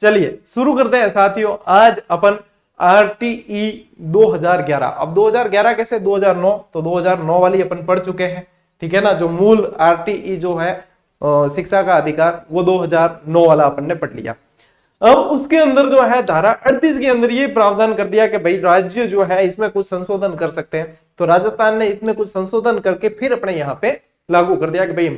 चलिए शुरू करते हैं साथियों। आज अपन आरटीई 2011, अब 2011 कैसे 2009, तो 2009 वाली अपन पढ़ चुके हैं, ठीक है ना। जो मूल आरटीई जो है शिक्षा का अधिकार, वो 2009 वाला अपन ने पढ़ लिया। अब उसके अंदर जो है धारा 38 के अंदर ये प्रावधान कर दिया कि भाई राज्य जो है इसमें कुछ संशोधन कर सकते हैं। तो राजस्थान ने इसमें कुछ संशोधन करके फिर अपने यहाँ पे लागू कर दिया कि भाई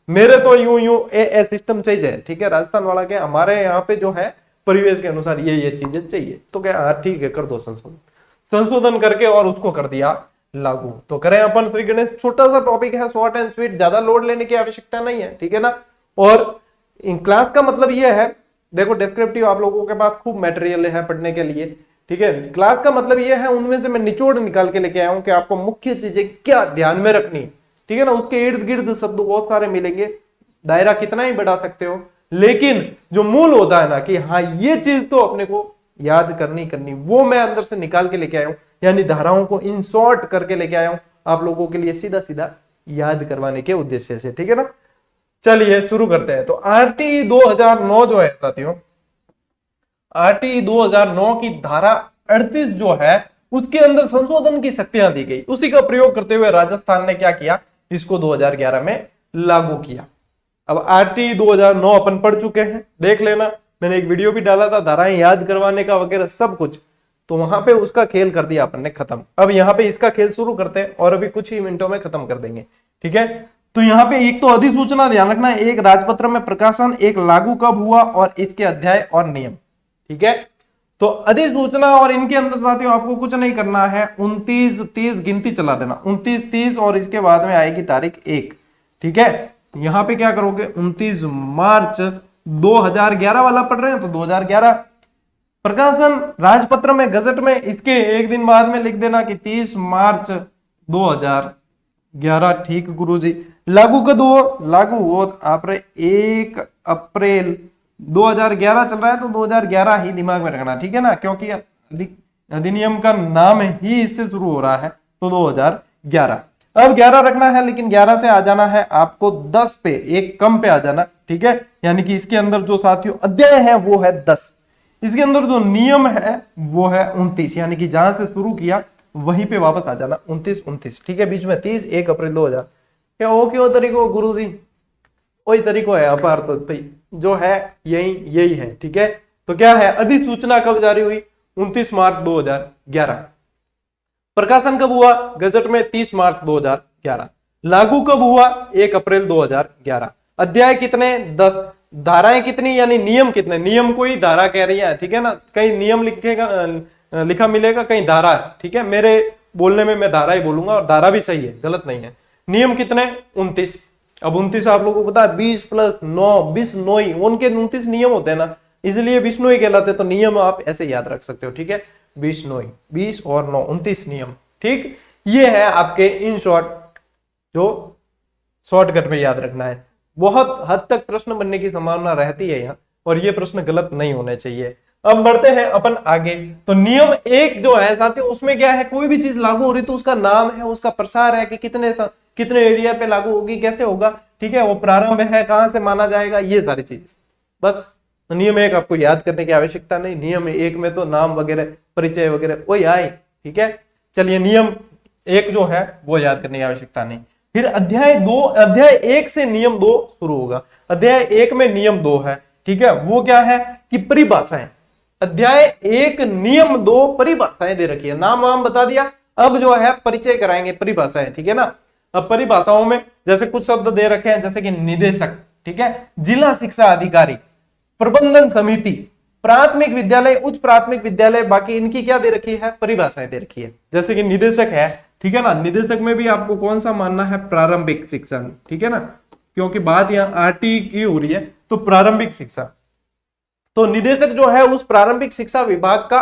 मेरे तो यूं यूं ए सिस्टम चाहिए, ठीक है। राजस्थान वाला के हमारे यहाँ पे जो है परिवेश के अनुसार ये चीजें चाहिए, तो क्या ठीक है कर दो संशोधन करके और उसको कर दिया लागू। तो करें अपन श्री गणेश, छोटा सा टॉपिक है, शॉर्ट एंड स्वीट, ज्यादा लोड लेने की आवश्यकता नहीं है, ठीक है ना। और इन क्लास का मतलब ये है, देखो डिस्क्रिप्टिव आप लोगों के पास खूब मटेरियल है पढ़ने के लिए, ठीक है। क्लास का मतलब ये है, उनमें से मैं निचोड़ निकाल के लेके आया हूं कि आपको मुख्य चीजें क्या ध्यान में रखनी, ठीक है ना। उसके इर्द गिर्द शब्द बहुत सारे मिलेंगे, दायरा कितना ही बढ़ा सकते हो, लेकिन जो मूल होता है ना कि हाँ ये चीज तो अपने को याद करनी, वो मैं अंदर से निकाल के लेके आया हूं, यानी धाराओं को इन शॉर्ट करके लेके आया हूं आप लोगों के लिए, सीधा सीधा याद करवाने के उद्देश्य से, ठीक है ना। चलिए शुरू करते हैं। तो आरटीई 2009 जो है साथियों, आरटीई 2009 की धारा 38 जो है उसके अंदर संशोधन की शक्तियां दी गई। उसी का प्रयोग करते हुए राजस्थान ने क्या किया, इसको 2011 में लागू किया। अब आरटीई 2009 अपन पढ़ चुके हैं, देख लेना, मैंने एक वीडियो भी डाला था धाराएं याद करवाने का वगैरह सब कुछ, तो वहां पे उसका खेल कर दिया अपन ने खत्म। अब यहाँ पे इसका खेल शुरू करते हैं और अभी कुछ ही मिनटों में खत्म कर देंगे, ठीक है। तो यहाँ पे एक तो अधिसूचना ध्यान रखना है, एक राजपत्र में प्रकाशन, एक लागू कब हुआ और इसके अध्याय और नियम, ठीक है। तो अधिसूचना और इनके अंदर साथियों आपको कुछ नहीं करना है, 29 30 गिनती चला देना, 29 30 और इसके बाद में आएगी तारीख 1, ठीक है। यहां पे क्या करोगे, 29 मार्च 2011 वाला पढ़ रहे हैं तो 2011। प्रकाशन राजपत्र में गजट में, इसके एक दिन बाद में लिख देना कि 30 मार्च 2011, ठीक गुरुजी। लागू कब हो, लागू हो आप 1 अप्रैल 2011 चल रहा है तो 2011 ही दिमाग में रखना, ठीक है ना, क्योंकि अधिनियम का नाम ही इससे शुरू हो रहा है, तो 2011। अब 11 रखना है, लेकिन 11 से आ जाना है आपको 10 पे, एक कम पे आ जाना, ठीक है। यानी कि इसके अंदर जो साथियों अध्याय है वो है 10, इसके अंदर जो नियम है वो है 29, यानी कि जहां से शुरू किया वहीं पे वापस आ जाना, 29, ठीक है। बीच में 30 1 अप्रैल 2000, क्या वो क्यों तरीको गुरुजी, वही तरीको है अपार, तो भाई जो है यही है, ठीक है। तो क्या है, अधिसूचना कब जारी हुई, 29 मार्च 2011। प्रकाशन कब हुआ गजट में, 30 मार्च 2011। लागू कब हुआ, 1 अप्रैल 2011। अध्याय कितने, 10। धाराएं कितनी, यानी नियम कितने, नियम को ही धारा कह रही है, ठीक है ना। कहीं नियम लिखा मिलेगा, कहीं धारा, ठीक है। मेरे बोलने में मैं धारा ही बोलूंगा और धारा भी सही है, गलत नहीं है। नियम कितने, 29। अब 29 आप लोगों को पता है 20 + 9 29, उनके 29 नियम होते हैं ना, इसलिए 29 कहलाते, तो नियम आप ऐसे याद रख सकते हो, ठीक है। 20 और 9 29 नियम, ठीक। ये है आपके इन शॉर्ट, जो शॉर्टकट में याद रखना है। बहुत हद तक प्रश्न बनने की संभावना रहती है यहाँ, और ये प्रश्न गलत नहीं होने चाहिए। अब बढ़ते हैं अपन आगे। तो नियम 1 जो है साथियों, उसमें क्या है, कोई भी चीज लागू हो रही तो उसका नाम है, उसका प्रसार है कि कितने एरिया पे लागू होगी, कैसे होगा, ठीक है। वो प्रारंभ है, कहां से माना जाएगा, ये सारी चीज बस। तो नियम 1 आपको याद करने की आवश्यकता नहीं, नियम 1 में तो नाम वगैरह परिचय वगैरह वही आए, ठीक है। चलिए नियम 1 जो है वो याद करने की आवश्यकता नहीं। फिर अध्याय 2, अध्याय 1 से नियम 2 शुरू होगा। अध्याय 1 में नियम 2 है, ठीक है। वो क्या है कि परिभाषाएं, अध्याय 1 नियम 2 परिभाषाएं दे रखी है, नाम वाम बता दिया। अब जो है परिचय कराएंगे, परिभाषाएं, ठीक है ना। अब परिभाषाओं में जैसे कुछ शब्द दे रखे हैं, जैसे कि निदेशक, ठीक है, जिला शिक्षा अधिकारी, प्रबंधन समिति, प्राथमिक विद्यालय, उच्च प्राथमिक विद्यालय, बाकी इनकी क्या दे रखी है, परिभाषाएं दे रखी है। जैसे कि निदेशक है, ठीक है ना, निदेशक में भी आपको कौन सा मानना है, प्रारंभिक शिक्षा, ठीक है ना, क्योंकि बात यहाँ आरटी की हो रही है, तो प्रारंभिक शिक्षा। तो निदेशक जो है उस प्रारंभिक शिक्षा विभाग का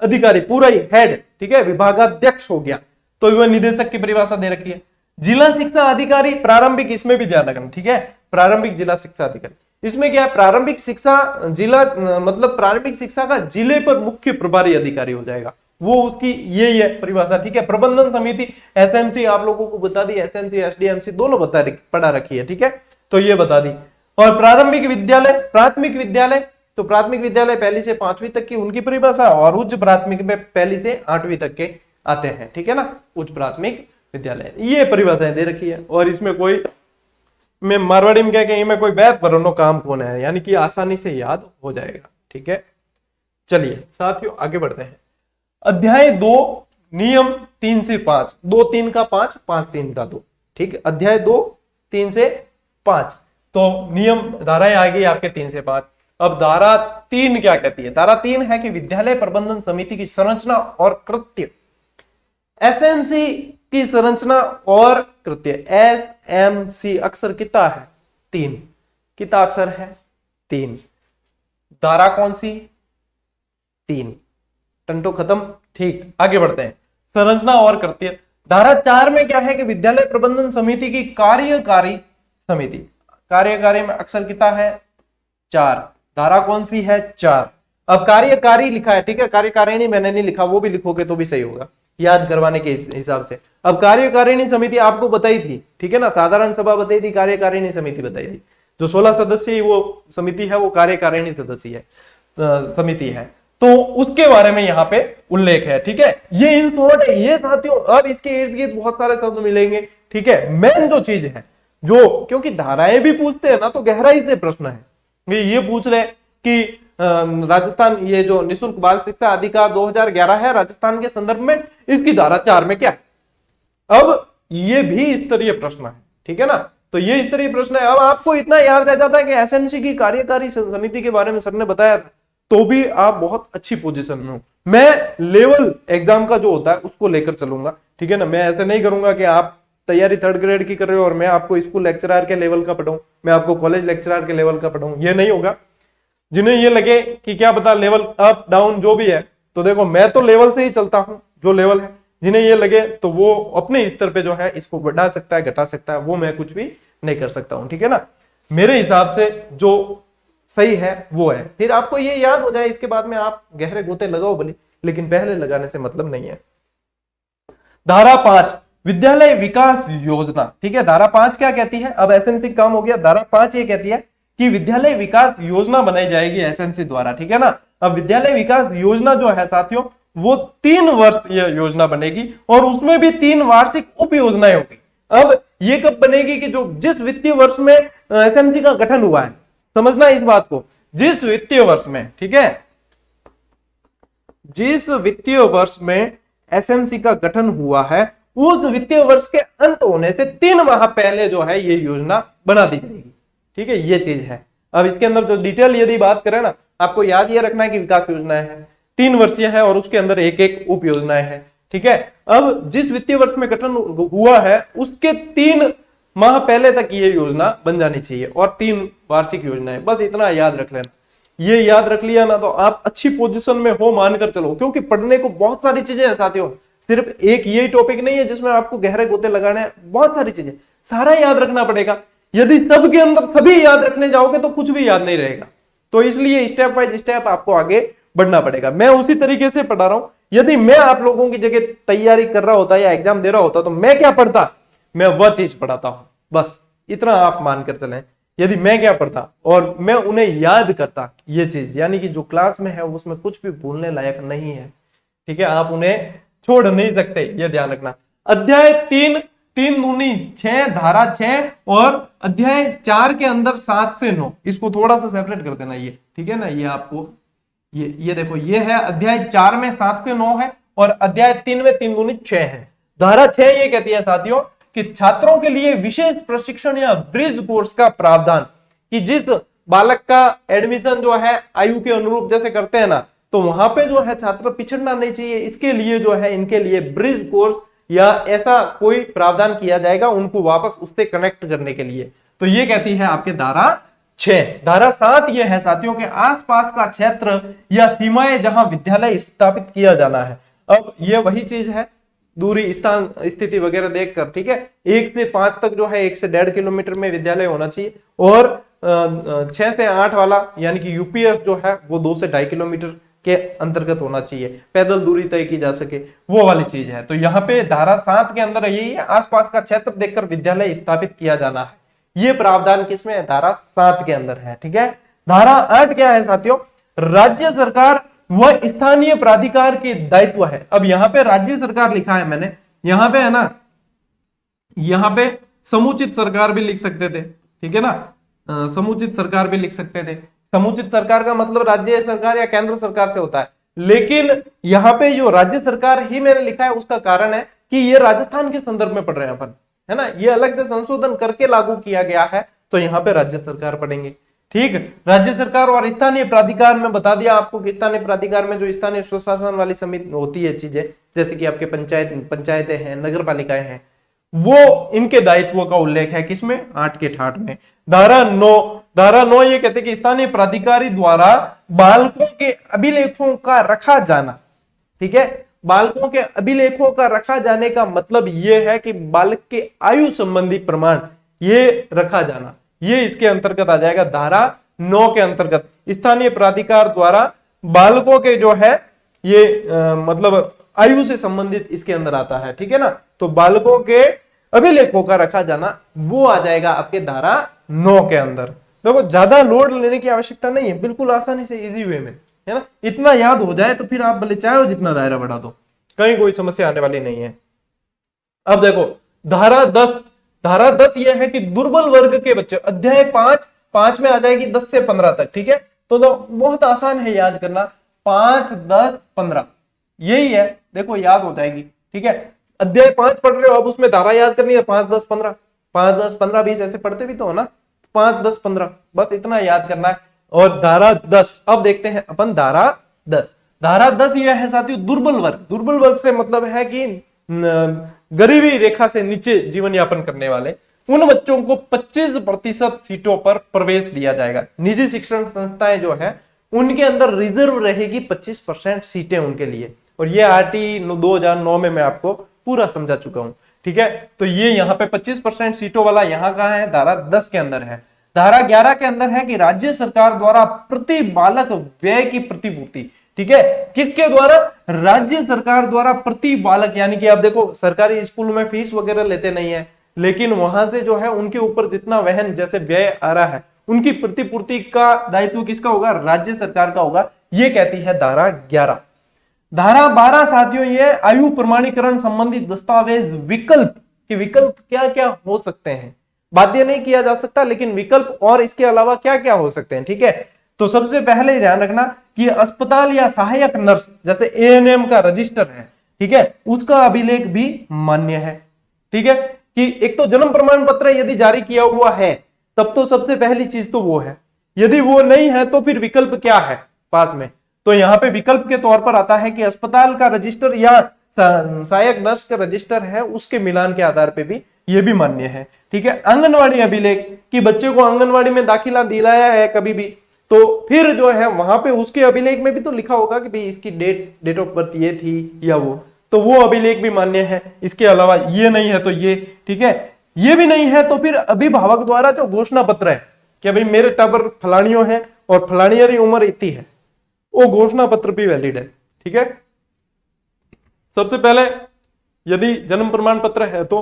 अधिकारी, पूरा ही हेड, ठीक है, विभागाध्यक्ष हो गया, तो वह निदेशक की परिभाषा दे रखी है। जिला शिक्षा अधिकारी प्रारंभिक, इसमें भी ध्यान रखना, ठीक है, प्रारंभिक जिला शिक्षा अधिकारी। इसमें क्या है, प्रारंभिक शिक्षा जिला, मतलब प्रारंभिक शिक्षा का जिले पर मुख्य प्रभारी अधिकारी हो जाएगा, वो उसकी यही है परिभाषा, ठीक है। प्रबंधन समिति, एसएमसी आप लोगों को बता दी, एसएमसी एसडीएमसी दोनों पढ़ा रखी है, ठीक है, तो ये बता दी। और प्रारंभिक विद्यालय, प्राथमिक विद्यालय, तो प्राथमिक विद्यालय पहली से 5वीं तक की उनकी परिभाषा, और उच्च प्राथमिक में पहली से 8वीं तक के आते हैं, ठीक है ना, उच्च प्राथमिक विद्यालय, ये परिभाषाएं दे रखी है। और इसमें कोई, मैं मारवाड़ी में क्या कहेंगे, मैं कोई बैत पर काम कौन है, यानी कि आसानी से याद हो जाएगा, ठीक है। चलिए साथियों आगे बढ़ते हैं। अध्याय 2 नियम 3 से 5, 2 3 का 5, 5 3 का 2, ठीक है। अध्याय 2 3 से 5, तो नियम धाराएं आ गई आपके 3 से 5। अब धारा 3 क्या कहती है? धारा 3 है कि विद्यालय प्रबंधन समिति की संरचना और कृत्य, एसएमसी की संरचना और कृत्य। एसएमसी अक्षर कितना है? 3। कितना अक्षर है? 3। धारा कौन सी? 3। टंटो खत्म, ठीक। आगे बढ़ते हैं। संरचना और कृत्य, धारा 4 में क्या है कि विद्यालय प्रबंधन समिति की कार्यकारी समिति, कार्यकारी में अक्षर कितना है? 4। धारा कौन सी है? 4। अब कार्यकारी लिखा है, ठीक है, कार्यकारिणी मैंने नहीं लिखा, वो भी लिखोगे तो भी सही होगा याद करवाने के हिसाब से। अब कार्यकारिणी समिति आपको बताई थी, ठीक है ना, साधारण सभा बताई थी, कार्यकारिणी समिति बताई थी। जो 16 सदस्यीय वो समिति है वो कार्यकारिणी सदस्य है, समिति है, तो उसके बारे में यहाँ पे उल्लेख है, ठीक है। ये इन शॉर्ट है ये साथियों। अब इसके इर्द गिर्द बहुत सारे शब्द मिलेंगे, ठीक है। मेन जो चीज है, जो क्योंकि धाराएं भी पूछते हैं ना, तो गहराई से प्रश्न है। ये पूछ रहे कि राजस्थान, ये जो निःशुल्क बाल शिक्षा अधिकार 2011 है राजस्थान के संदर्भ में, इसकी धारा 4 में क्या है? अब ये भी स्तरीय प्रश्न है, ठीक है ना, तो ये स्तरीय प्रश्न है। अब आपको इतना याद रह जाता है कि एसएमसी की कार्यकारी समिति के बारे में सर ने बताया था, तो भी आप बहुत अच्छी पोजीशन में हो। मैं लेवल एग्जाम का जो होता है उसको लेकर चलूंगा, ठीक है ना। मैं ऐसे नहीं करूंगा कि आप तैयारी 3rd ग्रेड की कर रहे हो और मैं आपको स्कूल लेक्चरर के लेवल का पढ़ाऊं, मैं आपको कॉलेज लेक्चरर के लेवल का पढ़ाऊं, ये नहीं होगा। जिन्हें ये लगे कि क्या पता लेवल अप डाउन जो भी है, तो देखो मैं तो लेवल से ही चलता हूं, जो लेवल है। जिन्हें ये लगे तो वो अपने स्तर पे जो है इसको बढ़ा सकता है, घटा सकता है, वो मैं कुछ भी नहीं कर सकता हूं, ठीक है ना। मेरे हिसाब से जो सही है वो है। फिर आपको ये याद हो जाए, इसके बाद में आप गहरे गोते लगाओ भले, लेकिन पहले लगाने से मतलब नहीं है। धारा 5 विद्यालय विकास योजना, ठीक है। धारा 5 क्या कहती है? अब एसएमसी काम हो गया। धारा 5 ये कहती है कि विद्यालय विकास योजना बनाई जाएगी एसएमसी द्वारा, ठीक है ना। अब विद्यालय विकास योजना जो है साथियों, वो 3 वर्ष यह योजना बनेगी और उसमें भी 3 वार्षिक उप योजनाएं होगी। अब ये कब बनेगी कि जो जिस वित्तीय वर्ष में एसएमसी का गठन हुआ है, समझना इस बात को, जिस वित्तीय वर्ष में, ठीक है, जिस वित्तीय वर्ष में एसएमसी का गठन हुआ है, उस वित्तीय वर्ष के अंत होने से 3 माह पहले जो है ये योजना बना दी जाएगी, ठीक है। ये चीज है। अब इसके अंदर जो डिटेल यदि बात करें ना, आपको याद ये रखना है कि विकास योजनाएं है 3 वर्षीय है और उसके अंदर एक एक उप योजनाएं है, ठीक है। अब जिस वित्तीय वर्ष में गठन हुआ है उसके 3 माह पहले तक ये योजना बन जानी चाहिए और 3 वार्षिक योजनाएं, बस इतना याद रख लेना। ये याद रख लिया ना तो आप अच्छी पोजीशन में हो, मानकर चलो, क्योंकि पढ़ने को बहुत सारी चीजें हैं साथियों। सिर्फ एक यही टॉपिक नहीं है जिसमें आपको गहरे गोते लगाने हैं, बहुत सारी चीजें, सारा याद रखना पड़ेगा। यदि सबके अंदर सभी याद रखने जाओगे तो कुछ भी याद नहीं रहेगा। तो इसलिए स्टेप बाय स्टेप आपको आगे बढ़ना पड़ेगा। मैं उसी तरीके से पढ़ा रहा हूं। यदि मैं आप लोगों की जगह तैयारी कर रहा होता या एग्जाम दे रहा होता तो मैं क्या पढ़ता? मैं वह चीज पढ़ाता हूं, बस इतना आप मानकर चलें। यदि मैं क्या पढ़ता और मैं उन्हें याद करता ये चीज, यानी कि जो क्लास में है उसमें कुछ भी भूलने लायक नहीं है, ठीक है, आप उन्हें छोड़ नहीं सकते, ये ध्यान रखना। अध्याय 3 3 दूनी 6, धारा 6 और अध्याय 4 के अंदर 7 से 9, इसको थोड़ा सा सेपरेट कर देना, ये ठीक है ना। ये आपको ये देखो, ये है अध्याय 4 में 7 से 9 है और अध्याय 3 में 3 दूनी 6 है। धारा 6 ये कहती है साथियों कि छात्रों के लिए विशेष प्रशिक्षण या ब्रिज कोर्स का प्रावधान, कि जिस बालक का एडमिशन जो है आयु के अनुरूप जैसे करते हैं ना, तो वहां पे जो है छात्र पिछड़ना नहीं चाहिए, इसके लिए जो है इनके लिए ब्रिज कोर्स या ऐसा कोई प्रावधान किया जाएगा उनको वापस उससे कनेक्ट करने के लिए। तो ये कहती है आपके धारा 6। धारा 7 ये है साथियों के आसपास का क्षेत्र या सीमाएं जहां विद्यालय स्थापित किया जाना है। अब ये वही चीज है, दूरी, स्थान, स्थिति वगैरह देखकर, ठीक है। 1 से 5 तक जो है 1 से 1.5 किलोमीटर में विद्यालय होना चाहिए और 6 से 8 वाला यानी कि यूपीएस जो है वो 2 से 2.5 किलोमीटर के अंतर्गत होना चाहिए, पैदल दूरी तय की जा सके, वो वाली चीज है। तो यहाँ पे धारा 7 के अंदर यही है, आसपास का क्षेत्र देखकर विद्यालय स्थापित किया जाना है। ये प्रावधान किसमें है? धारा 7 के अंदर है, ठीक है। धारा 8 क्या है साथियों, राज्य सरकार व स्थानीय प्राधिकार के दायित्व है। अब यहां पे राज्य सरकार लिखा है मैंने, यहां पे है ना, यहां पे समुचित सरकार भी लिख सकते थे, ठीक है ना, समुचित सरकार भी लिख सकते थे। समुचित सरकार का मतलब राज्य सरकार या केंद्र सरकार से होता है, लेकिन यहां पे जो राज्य सरकार ही मैंने लिखा है उसका कारण है कि ये राजस्थान के संदर्भ में पढ़ रहे हैं अपन, है ना, ये अलग से संशोधन करके लागू किया गया है, तो यहाँ पे राज्य सरकार पढ़ेंगे। ठीक, राज्य सरकार और स्थानीय प्राधिकार में बता दिया आपको कि स्थानीय प्राधिकार में जो स्थानीय स्वशासन वाली समिति होती है चीजें, जैसे कि आपके पंचायतें हैं, नगर पालिकाएं हैं, वो इनके दायित्वों का उल्लेख है किसमें, 8 के ठाट में। धारा 9 ये कहते हैं कि स्थानीय प्राधिकारी द्वारा बालकों के अभिलेखों का रखा जाना, ठीक है, बालकों के अभिलेखों का रखा जाने का मतलब यह है कि बालक के आयु संबंधी प्रमाण ये रखा जाना, ये इसके अंतर्गत आ जाएगा। धारा 9 के अंतर्गत स्थानीय प्राधिकार द्वारा बालकों के जो है ये मतलब आयु से संबंधित इसके अंदर आता है, ठीक है ना, तो बालकों के अभिलेखों का रखा जाना वो आ जाएगा आपके धारा 9 के अंदर। देखो ज्यादा लोड लेने की आवश्यकता नहीं है, बिल्कुल आसानी से इजी वे में, है ना, इतना याद हो जाए तो फिर आप भले चाहे जितना दायरा बढ़ा दो, कहीं कोई समस्या आने वाली नहीं है। अब देखो धारा 10 यह है कि दुर्बल वर्ग के बच्चे, अध्याय 5 में आ जाएगी 10 से 15 तक, ठीक है, तो बहुत आसान है याद करना, 5, 10, 15 यही है, देखो याद हो जाएगी, ठीक है। अध्याय 5 पढ़ रहे हो, अब उसमें धारा याद करनी है 5, 10, 15, 5, 10, 15, 20 ऐसे पढ़ते भी तो हो ना, 5, 10, 15 बस इतना याद करना है। और धारा 10 अब देखते हैं अपन, धारा 10 यह है साथियों दुर्बल वर्ग से मतलब है कि गरीबी रेखा से नीचे जीवन यापन करने वाले उन बच्चों को 25% सीटों पर प्रवेश दिया जाएगा। निजी शिक्षण संस्थाएं जो है उनके अंदर रिजर्व रहेगी 25% सीटें उनके लिए, और ये आरटी 2009 में मैं आपको पूरा समझा चुका हूं, ठीक है। तो ये यहाँ पे 25% सीटों वाला यहाँ कहाँ है, धारा 10 के अंदर है। धारा 11 के अंदर है कि राज्य सरकार द्वारा प्रति बालक व्यय की प्रतिपूर्ति, ठीक है, किसके द्वारा, राज्य सरकार द्वारा प्रति बालक, यानी कि आप देखो सरकारी स्कूल में फीस वगैरह लेते नहीं है, लेकिन वहां से जो है उनके ऊपर जितना वहन जैसे व्यय आ रहा है उनकी प्रतिपूर्ति का दायित्व किसका होगा, राज्य सरकार का होगा, ये कहती है धारा 11। धारा 12 साथियों ये आयु प्रमाणीकरण संबंधी दस्तावेज विकल्प, कि विकल्प क्या क्या हो सकते हैं, बाध्य नहीं किया जा सकता लेकिन विकल्प और इसके अलावा क्या क्या हो सकते हैं, ठीक है। तो सबसे पहले ध्यान रखना कि अस्पताल या सहायक नर्स जैसे एएनएम का रजिस्टर है, ठीक है, उसका अभिलेख भी मान्य है, ठीक है, कि एक तो जन्म प्रमाण पत्र यदि जारी किया हुआ है तब तो सबसे पहली चीज तो वो है, यदि वो नहीं है तो फिर विकल्प क्या है पास में, तो यहाँ पे विकल्प के तौर पर आता है कि अस्पताल का रजिस्टर या सहायक नर्स का रजिस्टर है उसके मिलान के आधार पे भी ये भी मान्य है, ठीक है। आंगनवाड़ी अभिलेख कि बच्चे को आंगनवाड़ी में दाखिला दिलाया है कभी भी, तो फिर जो है वहां पे उसके अभिलेख में भी तो लिखा होगा कि भाई इसकी डेट ऑफ बर्थ ये थी या तो वो अभिलेख भी मान्य है। इसके अलावा ये नहीं है तो ये, ठीक है, ये भी नहीं है तो फिर अभिभावक द्वारा जो घोषणा पत्र है कि भाई मेरे टाबर फलानियों है और फलानियों की उम्र इतनी है, वो घोषणा पत्र भी वैलिड है, ठीक है। सबसे पहले यदि जन्म प्रमाण पत्र है तो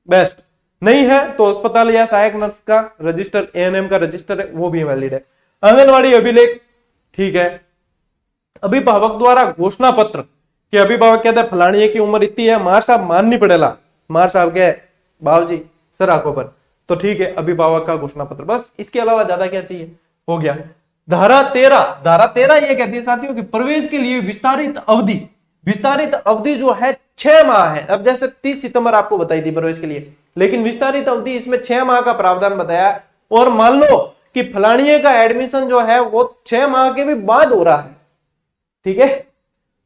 बेस्ट, नहीं है तो अस्पताल या सहायक नर्स का रजिस्टर, एएनएम का रजिस्टर है वो भी वैलिड है। आंगनवाड़ी अभिलेख, ठीक है। अभिभावक द्वारा घोषणा पत्र कि अभिभावक कहते हैं फलानी की उम्र इतनी है, मार साहब माननी पड़ेगा, मार साहब के बाबूजी सर आंखों पर, तो ठीक है अभिभावक का घोषणा पत्र, बस इसके अलावा ज्यादा क्या चाहिए, हो गया। धारा 13 ये कहती है साथियों कि प्रवेश के लिए विस्तारित अवधि जो है 6 माह है। अब जैसे 30 सितंबर आपको बताई थी प्रवेश के लिए, लेकिन विस्तारित अवधि इसमें 6 माह का प्रावधान बताया, और मान लो कि फलानिये का एडमिशन जो है वो 6 माह के भी बाद हो रहा है, ठीक है,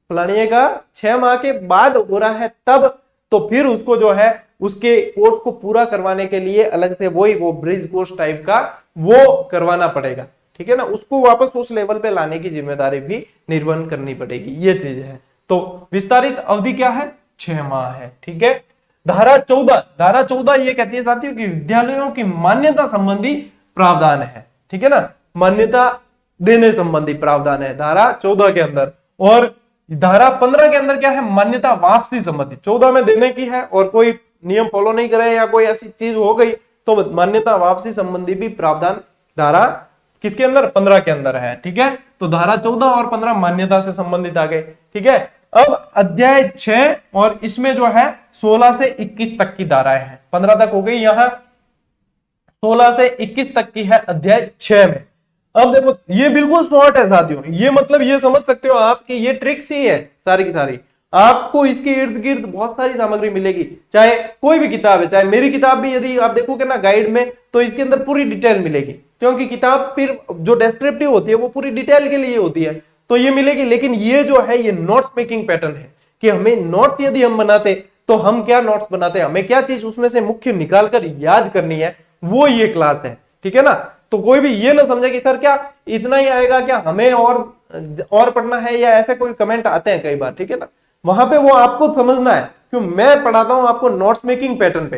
फलानिये का 6 माह के बाद हो रहा है तब, तो फिर उसको जो है उसके कोर्स को पूरा करवाने के लिए अलग से वो ब्रिज कोर्स टाइप का वो करवाना पड़ेगा, ठीक है ना, उसको वापस उस लेवल पे लाने की जिम्मेदारी भी निर्वहन करनी पड़ेगी, ये चीज है। तो विस्तारित अवधि क्या है, 6 माह है, ठीक है। धारा 14 ये कहती है साथियों कि विद्यालयों की मान्यता संबंधी प्रावधान है, ठीक है ना, मान्यता देने संबंधी प्रावधान है धारा 14 के अंदर। और धारा 15 के अंदर क्या है, मान्यता वापसी संबंधी, 14 में देने की है और कोई नियम फॉलो नहीं करे या कोई ऐसी चीज हो गई तो मान्यता वापसी संबंधी भी प्रावधान धारा किसके अंदर? 15 के अंदर है। ठीक है, तो धारा 14 और 15 मान्यता से संबंधित आ गए। ठीक है, अब अध्याय 6 और इसमें जो है 16 से 21 तक की धाराएं हैं। 15 तक हो गई, यहां 16 से 21 तक की है अध्याय 6 में। अब देखो ये बिल्कुल शॉर्ट है साथियों, ये मतलब ये समझ सकते हो आप कि ये ट्रिक्स ही है सारी की सारी। आपको इसके इर्द गिर्द बहुत सारी सामग्री मिलेगी, चाहे कोई भी किताब है, चाहे मेरी किताब भी यदि आप देखोगे ना गाइड में, तो इसके अंदर पूरी डिटेल मिलेगी, क्योंकि किताब फिर जो डेस्क्रिप्टिव होती है वो पूरी डिटेल के लिए होती है, तो ये मिलेगी। लेकिन ये जो है ये नोट्स मेकिंग पैटर्न है कि हमें नोट्स यदि हम बनाते तो हम क्या नोट्स बनाते हैं, हमें क्या चीज उसमें से मुख्य निकाल कर याद करनी है, वो ये क्लास है। ठीक है ना, तो कोई भी ये ना समझे कि सर क्या इतना ही आएगा, क्या हमें और पढ़ना है, या ऐसे कोई कमेंट आते हैं कई बार। ठीक है ना, वहां पे वो आपको समझना है, क्यों मैं पढ़ाता हूं आपको नोट्स मेकिंग पैटर्न पे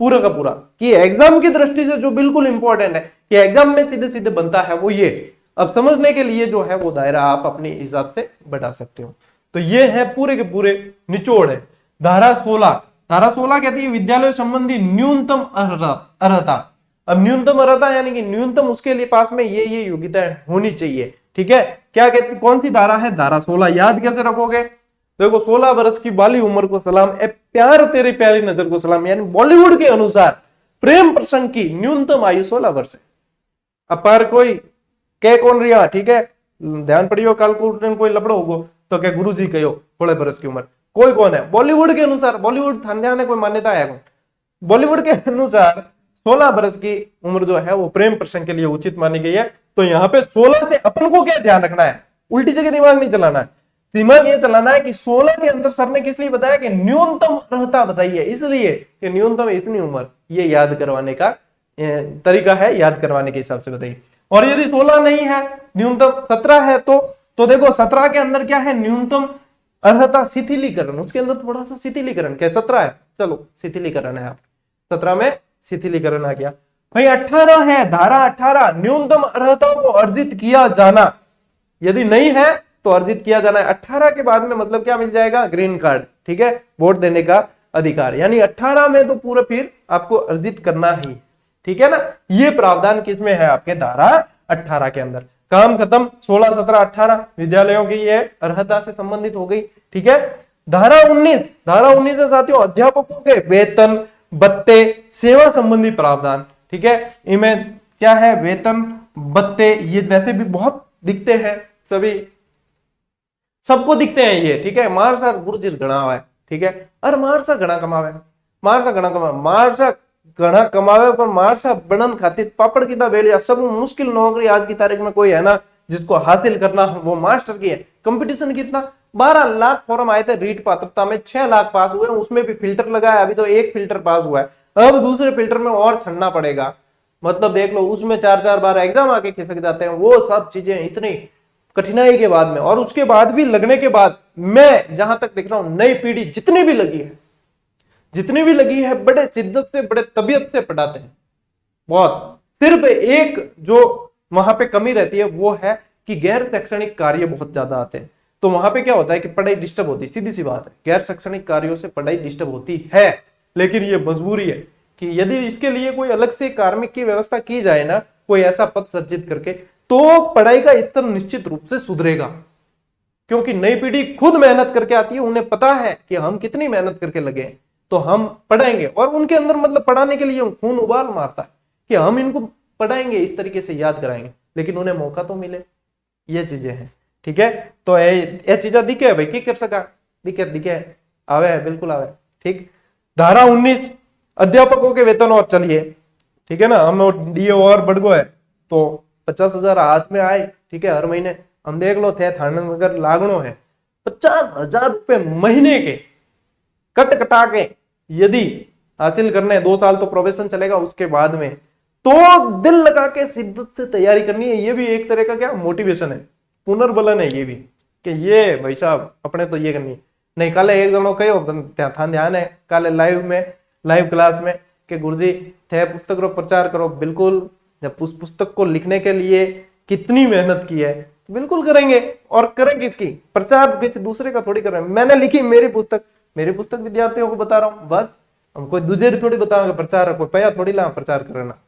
पूरा का पूरा, कि एग्जाम की दृष्टि से जो बिल्कुल इंपॉर्टेंट है कि एग्जाम में सीधे सीधे बनता है वो ये। अब समझने के लिए जो है वो दायरा आप अपने हिसाब से बढ़ा सकते हो। तो ये है पूरे के पूरे निचोड़ है। धारा 16, धारा 16 कहती है विद्यालय संबंधी न्यूनतम अर्हता। अब न्यूनतम अर्हता यानी कि न्यूनतम उसके लिए पास में ये योग्यता होनी चाहिए। ठीक है, क्या कहती, कौन सी धारा है? धारा 16। याद कैसे रखोगे? देखो 16 वर्ष की बाली उम्र को सलाम, ए प्यार तेरी प्यारी नजर को सलाम, यानी बॉलीवुड के अनुसार प्रेम प्रसंग की न्यूनतम आयु 16 वर्ष है। अब पर कोई कह कौन रिया, ठीक है, ध्यान पड़ियो, कल को कोई लपड़ो होगो तो क्या गुरु जी कहो 16 वर्ष की उम्र, कोई कौन है बॉलीवुड के अनुसार, बॉलीवुड थाने कोई मान्यता है कौन, बॉलीवुड के अनुसार 16 वर्ष की उम्र जो है वो प्रेम प्रसंग के लिए उचित मानी गई है। तो यहाँ पे 16 से अपन को क्या ध्यान रखना है, उल्टी जगह दिमाग नहीं चलाना है, दिमाग ये चलाना है कि 16 के अंदर सर ने किस लिए बताया कि न्यूनतम अर्हता बताई है, इसलिए कि न्यूनतम इतनी उम्र, ये याद करवाने का तरीका है, याद करवाने के हिसाब से बताइए। और यदि 16 नहीं है, न्यूनतम 17 है, तो देखो 17 के अंदर क्या है, न्यूनतम अर्हता शिथिलीकरण, उसके अंदर थोड़ा सा शिथिलीकरण, क्या 17 है, चलो शिथिलीकरण है, आप 17 में शिथिलीकरण आ गया। भाई 18 है, धारा 18 न्यूनतम अर्हता को अर्जित किया जाना, यदि नहीं है तो अर्जित किया जाना है। 18 के बाद में मतलब क्या मिल जाएगा, ग्रीन कार्ड, ठीक है, वोट देने का अधिकार, यानी 18 में तो पूरा फिर आपको अर्जित करना ही, ठीक है ना। ये प्रावधान किसमें है, आपके धारा 18 के अंदर। काम खत्म, 16, 17, 18 विद्यालयों की ये अर्हता से संबंधित हो गई, ठीक है। धारा 19, धारा 19 है साथियों अध्यापकों के वेतन भत्ते सेवा संबंधी प्रावधान, ठीक है। इनमें क्या है, वेतन भत्ते, ये वैसे भी बहुत दिखते हैं, सभी सबको दिखते हैं ये, ठीक है। मारसा गुरजिर गणा हुआ है, ठीक है, अरे मारसा घना कमावे, मारसा घना कमावे, मारसा घना कमावे, पर मारसा बनन खातिर पापड़ की बेलिया सब मुश्किल नौकरी आज की तारीख में कोई है ना जिसको हासिल करना वो मास्टर की है। कंपटीशन कितना, 12 लाख फॉर्म आए थे रीट पात्रता में, 6 लाख पास हुए, उसमें भी फिल्टर लगा है, अभी तो एक फिल्टर पास हुआ है, अब दूसरे फिल्टर में और छड़ना पड़ेगा। मतलब देख लो उसमें 4-4 बार एग्जाम आके खिसक जाते हैं, वो सब चीजें इतनी कठिनाई के बाद में, और उसके बाद भी लगने के बाद मैं जहां तक देख रहा हूं नई पीढ़ी जितनी भी लगी है बड़े शिद्दत से बड़े तबीयत से पढ़ाते हैं बहुत। सिर्फ एक जो वहां पे कमी रहती है वो है कि गैर शैक्षणिक कार्य बहुत ज्यादा आते हैं, तो वहां पे क्या होता है कि पढ़ाई डिस्टर्ब होती है, सीधी सी बात है, गैर शैक्षणिक कार्यों से पढ़ाई डिस्टर्ब होती है। लेकिन ये मजबूरी है कि यदि इसके लिए कोई अलग से कार्मिक की व्यवस्था की जाए ना, कोई ऐसा पद सर्जित करके, तो पढ़ाई का स्तर निश्चित रूप से सुधरेगा, क्योंकि नई पीढ़ी खुद मेहनत करके आती है, उन्हें पता है कि हम कितनी मेहनत करके लगे, तो हम पढ़ाएंगे, और उनके अंदर मतलब पढ़ाने के लिए खून उबाल मारता है कि हम इनको पढ़ाएंगे, इस तरीके से याद कराएंगे, लेकिन उन्हें मौका तो मिले, ये चीजें हैं, ठीक है। तो ये चीजें दिखे भाई, की कर सका, दिखे आवे, बिल्कुल आवे, ठीक। धारा 19 अध्यापकों के वेतन, और चलिए ठीक है ना, हम डीओ और बढ़ गो है तो 50,000 हाथ में आए, ठीक है, हर महीने हम देख लो थे थाने अगर लागणो है 50,000 रुपए महीने के कट कटा के यदि हासिल करने, 2 साल तो प्रोबेशन चलेगा, उसके बाद में तो दिल लगा के शिद्दत से तैयारी करनी है। ये भी एक तरह का क्या मोटिवेशन है, पुनर्बलन है ये भी, कि ये भाई साहब अपने तो ये करनी नहीं। कल एक जनो कहो था ध्यान है कल लाइव क्लास में कि गुरुजी थे पुस्तक रो प्रचार करो, बिल्कुल जब पुस्तक को लिखने के लिए कितनी मेहनत की है, तो बिल्कुल करेंगे, और करेंगे इसकी प्रचार किसी दूसरे का थोड़ी कर रहे हैं। मैंने लिखी मेरी पुस्तक विद्यार्थियों को बता रहा हूँ, बस हम कोई दूसरे थोड़ी बताओगे प्रचार, कोई पया थोड़ी ला प्रचार करना।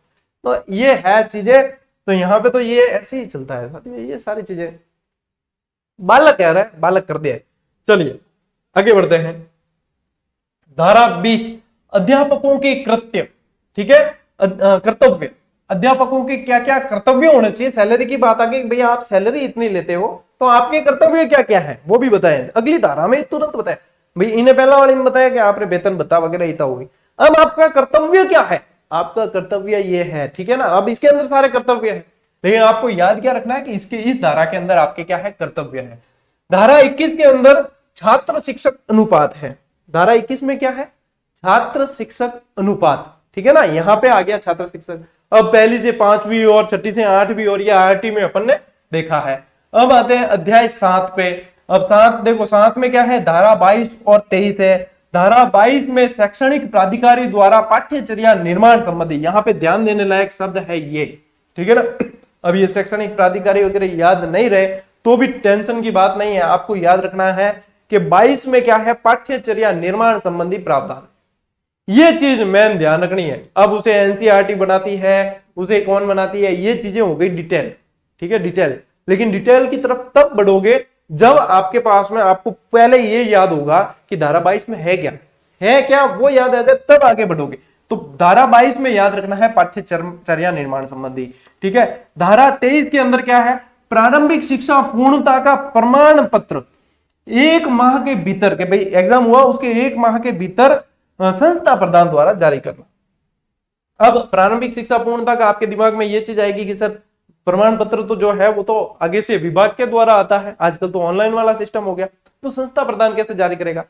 तो ये है चीजें, तो यहाँ पे तो ये ऐसे ही चलता है साथियों, ये सारी चीजें बालक कह रहा है, बालक कर दिया है। चलिए आगे बढ़ते हैं। धारा 20 अध्यापकों के कृत्य, ठीक है, कर्तव्य। अध्यापकों के क्या क्या कर्तव्य होने चाहिए। सैलरी की बात आ गई, भैया आप सैलरी इतनी लेते हो तो आपके कर्तव्य क्या क्या है वो भी बताएं। अगली धारा में तुरंत बताए भाई, इन्हें पहला वाले में बताया कि आपने वेतन भत्ता वगैरह इतना होगी। अब आपका कर्तव्य क्या है, आपका कर्तव्य ये है, ठीक है ना। अब इसके अंदर सारे कर्तव्य है, लेकिन आपको याद क्या रखना है कि इसके इस धारा के अंदर आपके क्या है, कर्तव्य है। धारा 21 के अंदर छात्र शिक्षक अनुपात है। धारा 21 में क्या है, छात्र शिक्षक अनुपात, ठीक है ना। यहां पे आ गया छात्र शिक्षक। अब पहली से 5वीं और छठी से 8वीं और ये आरटी में अपन ने देखा है। अब आते हैं अध्याय 7 पे। अब 7 देखो, 7 में क्या है, धारा 22 और 23 है। धारा 22 में शैक्षणिक प्राधिकारी द्वारा पाठ्यचर्या निर्माण संबंधी, यहाँ पे ध्यान देने लायक शब्द है ये, ठीक है ना। अब ये शैक्षणिक प्राधिकारी वगैरह याद नहीं रहे तो भी टेंशन की बात नहीं है, आपको याद रखना है कि 22 में क्या है, पाठ्यचर्या निर्माण संबंधी प्रावधान। ये चीज मेन ध्यान रखनी है। अब उसे एनसीईआरटी बनाती है, उसे कौन बनाती है, ये चीजें हो गई डिटेल, ठीक है, डिटेल। लेकिन डिटेल की तरफ तब बढ़ोगे जब आपके पास में आपको पहले ये याद होगा कि धारा 22 में है क्या वो याद आएगा, तब आगे बढ़ोगे। तो धारा 22 में याद रखना है पाठ्यचर्या निर्माण संबंधी, ठीक है। धारा 23 के अंदर क्या है, प्रारंभिक शिक्षा पूर्णता का प्रमाण पत्र 1 माह के भीतर के, भाई एग्जाम हुआ उसके 1 माह के भीतर संस्था प्रदान द्वारा जारी करना। अब प्रारंभिक शिक्षा पूर्णता का आपके दिमाग में ये चीज आएगी कि सर प्रमाण पत्र तो जो है वो तो आगे से विभाग के द्वारा आता है, आजकल तो ऑनलाइन वाला सिस्टम हो गया, तो संस्था प्रदान कैसे जारी करेगा,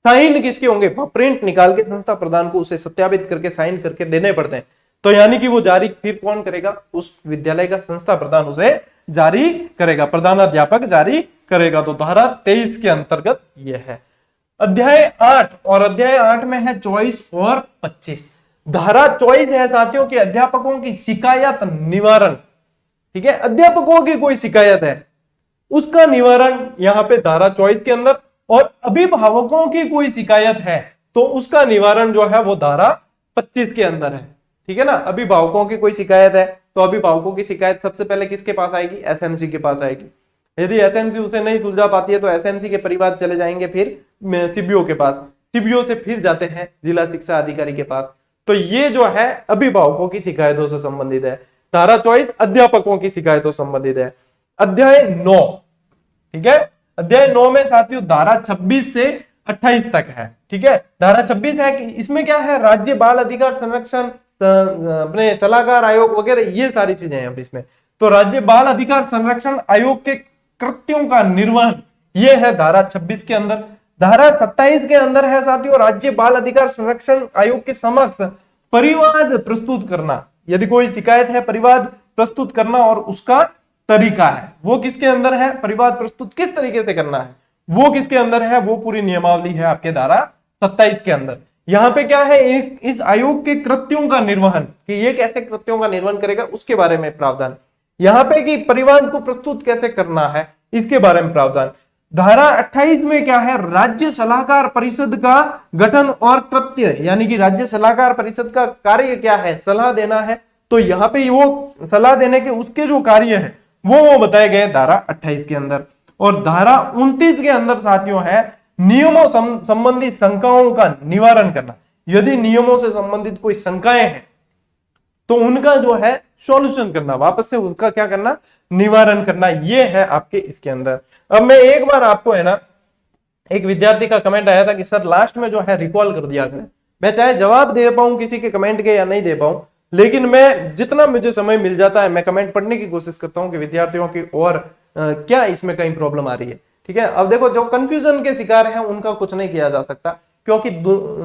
साइन किसके होंगे, प्रिंट निकाल के संस्था प्रदान को उसे सत्यापित करके साइन करके देने पड़ते हैं। तो यानी कि वो जारी फिर कौन करेगा, उस विद्यालय का संस्था प्रदान उसे जारी करेगा, प्रधानाध्यापक जारी करेगा। तो धारा 23 के अंतर्गत यह है। अध्याय 8 और अध्याय 8 में है 24 और 25। धारा 24 है साथियों की अध्यापकों की शिकायत निवारण, ठीक है। अध्यापकों की कोई शिकायत है उसका निवारण यहां पे धारा 24 के अंदर, और अभिभावकों की कोई शिकायत है तो उसका निवारण जो है वो धारा 25 के अंदर है, ठीक है ना। अभिभावकों की कोई शिकायत है तो अभिभावकों की शिकायत सबसे पहले किसके पास आएगी, एसएमसी के पास आएगी। यदि एसएमसी उसे नहीं सुलझा पाती है तो एसएमसी के परिवार चले जाएंगे फिर सीबीओ के पास, सीबीओ से फिर जाते हैं जिला शिक्षा अधिकारी के पास। तो ये जो है अभिभावकों की शिकायतों से संबंधित है। धारा 24 अध्यापकों की शिकायतों से संबंधित है। अध्याय 9, ठीक है, अध्याय 9 में साथियों धारा 26 से 28 तक है, ठीक है। धारा 26 है कि इसमें क्या है, राज्य बाल अधिकार संरक्षण, अपने सलाहकार आयोग वगैरह ये सारी चीजें हैं अब इसमें। तो राज्य बाल अधिकार संरक्षण आयोग के कृत्यों का निर्वहन ये है धारा 26 के अंदर। धारा 27 के अंदर है साथियों राज्य बाल अधिकार संरक्षण आयोग के समक्ष परिवाद प्रस्तुत करना। यदि कोई शिकायत है, परिवाद प्रस्तुत करना और उसका तरीका है वो किसके अंदर है, परिवाद प्रस्तुत किस तरीके से करना है वो किसके अंदर है, वो पूरी नियमावली है आपके धारा 27 के अंदर। यहाँ पे क्या है, इस आयोग के कृत्यों का निर्वहन, कि ये कैसे कृत्यों का निर्वहन करेगा उसके बारे में प्रावधान। यहाँ पे कि परिवाद को प्रस्तुत कैसे करना है इसके बारे में प्रावधान। धारा 28 में क्या है, राज्य सलाहकार परिषद का गठन और कृत्य, यानी कि राज्य सलाहकार परिषद का कार्य क्या है, सलाह देना है। तो यहाँ पे वो सलाह देने के उसके जो कार्य है वो बताए गए धारा 28 के अंदर। और धारा 29 के अंदर साथियों है नियमों संबंधी शंकाओं का निवारण करना। यदि नियमों से संबंधित कोई शंकाएं हैं तो उनका जो है सॉल्यूशन करना, वापस से उनका क्या करना, निवारण करना, ये है आपके इसके अंदर। अब मैं एक बार आपको है ना, एक विद्यार्थी का कमेंट आया था कि सर लास्ट में जो है रिकॉल कर दिया करें। मैं चाहे जवाब दे पाऊं किसी के कमेंट के या नहीं दे पाऊं, लेकिन मैं जितना मुझे समय मिल जाता है मैं कमेंट पढ़ने की कोशिश करता हूं कि विद्यार्थियों की और क्या इसमें कहीं प्रॉब्लम आ रही है, ठीक है। अब देखो जो कंफ्यूजन के शिकार हैं उनका कुछ नहीं किया जा सकता, क्योंकि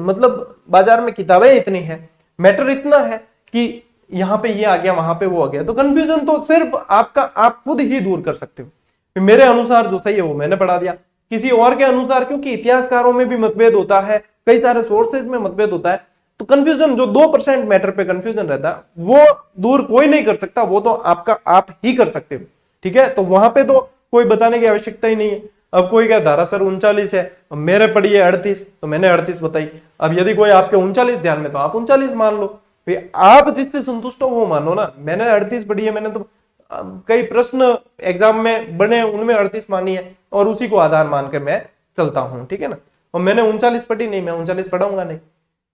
मतलब बाजार में किताबें इतनी है, मैटर इतना है कि यहाँ पे ये आ गया वहां पे वो आ गया, तो कंफ्यूजन तो सिर्फ आपका आप खुद ही दूर कर सकते हो। मेरे अनुसार जो सही है वो मैंने पढ़ा दिया, किसी और के अनुसार, क्योंकि इतिहासकारों में भी मतभेद होता है, कई सारे सोर्सेज में मतभेद होता है, तो कंफ्यूजन जो 2% मैटर पे कंफ्यूजन रहता है वो दूर कोई नहीं कर सकता, वो तो आपका आप ही कर सकते हो, ठीक है। तो वहां पे तो कोई बताने की आवश्यकता ही नहीं है। अब कोई क्या धारा सर 39 है, मेरे पढ़ी है 38 तो मैंने 38 बताई। अब यदि कोई आपके 39 ध्यान में तो आप 39 मान लो, आप जिससे संतुष्ट हो वो मानो ना। मैंने 38 पढ़ी है, मैंने तो कई प्रश्न एग्जाम में बने, उनमें 38 मानी है और उसी को आधार मानकर मैं चलता हूं, ठीक है ना। और मैंने 39 पढ़ी नहीं, मैं 39 पढ़ाऊंगा नहीं,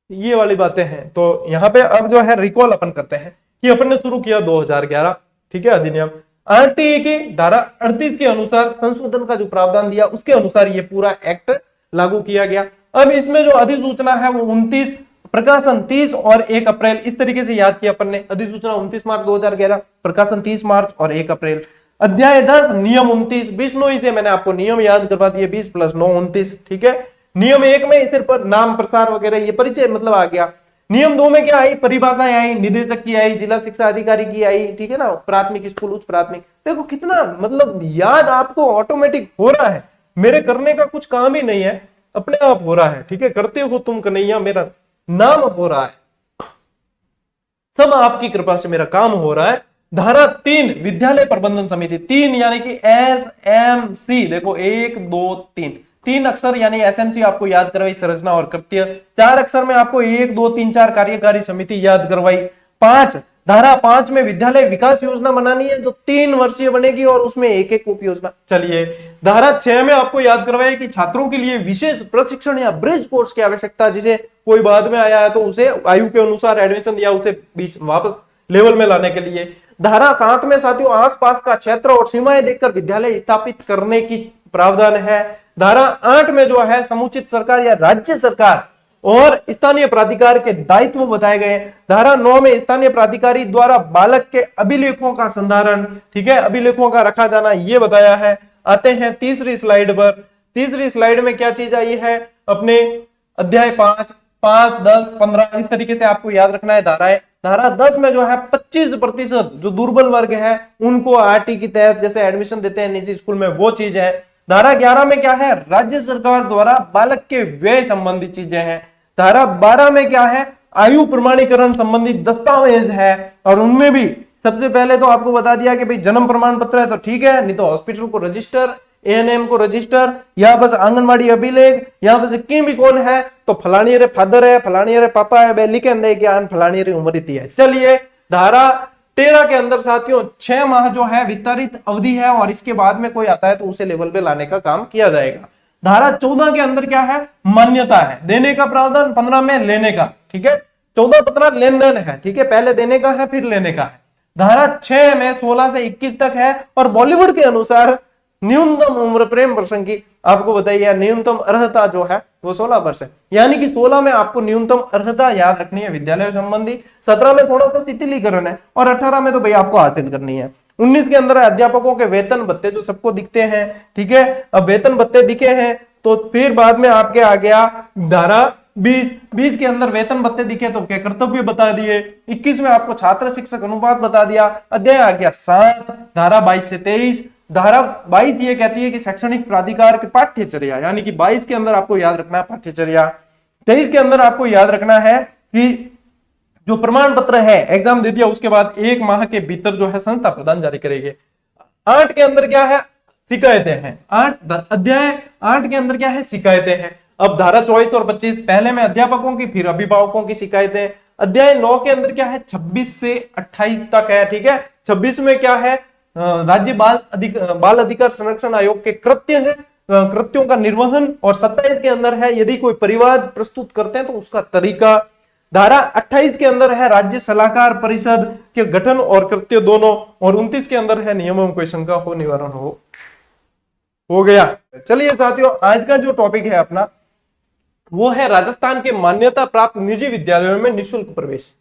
ये वाली बातें हैं। तो यहाँ पे अब जो है रिकॉल अपन करते हैं कि अपन ने शुरू किया 2011, ठीक है, अधिनियम आरटीई की धारा 38 के अनुसार संशोधन का जो प्रावधान दिया उसके अनुसार ये पूरा एक्ट लागू किया गया। अब इसमें जो अधिसूचना है वो 29, प्रकाशन 30 और 1 अप्रैल, इस तरीके से याद किया अपन ने। अधिसूचना 29 मार्च 2011, प्रकाशन 30 मार्च और 1 अप्रैल। अध्याय 10 नियम 29, बिश्नोई से मैंने आपको नियम याद करवा दिए, 20 + 9 29, ठीक है। नियम 1 में सिर्फ नाम प्रसार वगैरह ये परिचय मतलब आ गया। नियम 2 में क्या आई, परिभाषाएं आई, निदेशक की आई, जिला शिक्षा अधिकारी की आई, ठीक है ना, प्राथमिक स्कूल, उच्च प्राथमिक। देखो कितना मतलब याद आपको ऑटोमेटिक हो रहा है, मेरे करने का कुछ काम ही नहीं है, अपने आप हो रहा है, ठीक है। करते हो तुम कन्हैया, मेरा नाम हो रहा है, सब आपकी कृपा से मेरा काम हो रहा है। धारा 3 विद्यालय प्रबंधन समिति, 3 यानी कि SMC, देखो 1 2 3, 3 अक्षर यानी SMC आपको याद करवाई, संरचना और कृत्य। 4 अक्षर में आपको 1 2 3 4 कार्यकारी समिति याद करवाई। 5 धारा 5 में विद्यालय विकास योजना बनानी है जो 3 वर्षीय बनेगी और उसमें एक उप योजना। चलिए धारा 6 में आपको याद करवाया कि छात्रों के लिए विशेष प्रशिक्षण या ब्रिज कोर्स की आवश्यकता, जिसे कोई बाद में आया है तो उसे आयु के अनुसार एडमिशन या उसे बीच वापस लेवल में लाने के लिए। धारा 7 में साथियों आसपास का क्षेत्र और सीमाएं देखकर विद्यालय स्थापित करने की प्रावधान है। धारा 8 में जो है समुचित सरकार या राज्य सरकार और स्थानीय प्राधिकार के दायित्व बताए गए। धारा 9 में स्थानीय प्राधिकारी द्वारा बालक के अभिलेखों का संधारण, ठीक है, अभिलेखों का रखा जाना, ये बताया है। आते हैं तीसरी स्लाइड पर। तीसरी स्लाइड में क्या चीज आई है, अपने अध्याय 5 5 10 15 इस तरीके से आपको याद रखना है धाराएं। धारा 10 में जो है 25% जो दुर्बल वर्ग है उनको आरटी के तहत जैसे एडमिशन देते हैं निजी स्कूल में, वो चीज है। धारा 11 में क्या है, राज्य सरकार द्वारा बालक के व्यय संबंधी चीजें हैं। धारा 12 में क्या है, आयु प्रमाणीकरण संबंधी दस्तावेज है और उनमें भी सबसे पहले तो आपको बता दिया कि भाई जन्म प्रमाण पत्र है तो ठीक है, नहीं तो हॉस्पिटल को रजिस्टर, एएनएम को रजिस्टर, या बस आंगनबाड़ी अभिलेख, या बस किम भी कौन है तो फलानी रे फादर है, फलानी रे पापा है, बे लिखे अंदर ज्ञान फलानी रे उम्र इतनी है। चलिए धारा 13 के अंदर साथियों 6 माह जो है विस्तारित अवधि है और इसके बाद में कोई आता है तो उसे लेवल पे लाने का काम किया जाएगा। धारा 14 के अंदर क्या है, मान्यता है, देने का प्रावधान, 15 में लेने का, ठीक है, 14-15 लेन देन है, ठीक है, पहले देने का है फिर लेने का है। धारा 6 में 16 से 21 तक है और बॉलीवुड के अनुसार न्यूनतम उम्र प्रेम प्रसंग की आपको बताइए, न्यूनतम अर्हता जो है वो 16 वर्ष है, यानी कि 16 में आपको न्यूनतम अर्हता याद रखनी है विद्यालय संबंधी, 17 में थोड़ा सा शिथिलीकरण है और 18 में तो भाई आपको हासिल करनी है। 19 के अंदर अध्यापकों के वेतन भत्ते जो सबको दिखते हैं, ठीक है, अब वेतन भत्ते दिखे हैं तो फिर बाद में आपके आ गया धारा 20 के अंदर वेतन भत्ते दिखे तो क्या कर्तव्य बता दिए। 21 में आपको छात्र शिक्षक अनुपात बता दिया। अध्याय आ गया 7, धारा 22 से 23। धारा 22 ये कहती है कि शैक्षणिक प्राधिकार की पाठ्यचर्या, यानी कि 22 के अंदर आपको याद रखना है पाठ्यचर्या। 23 के अंदर आपको याद रखना है कि जो प्रमाण पत्र है एग्जाम दे दिया उसके बाद 1 माह के भीतर जो है संस्था प्रदान जारी करेगी। 8 के अंदर क्या है, शिकायतें हैं। अध्याय 8 के अंदर क्या है, शिकायतें हैं। अब धारा 24 और 25 पहले में अध्यापकों की फिर अभिभावकों की शिकायतें। अध्याय 9 के अंदर क्या है, 26 से 28 तक है, ठीक है। 26 में क्या है, राज्य बाल अधिकार संरक्षण आयोग के कृत्य है, कृत्यों का निर्वहन। और 27 के अंदर है यदि कोई परिवाद प्रस्तुत करते हैं तो उसका तरीका। धारा 28 के अंदर है राज्य सलाहकार परिषद के गठन और कृत्य दोनों। और 29 के अंदर है नियमों में कोई शंका हो निवारण हो गया। चलिए साथियों, आज का जो टॉपिक है अपना वो है राजस्थान के मान्यता प्राप्त निजी विद्यालयों में निःशुल्क प्रवेश,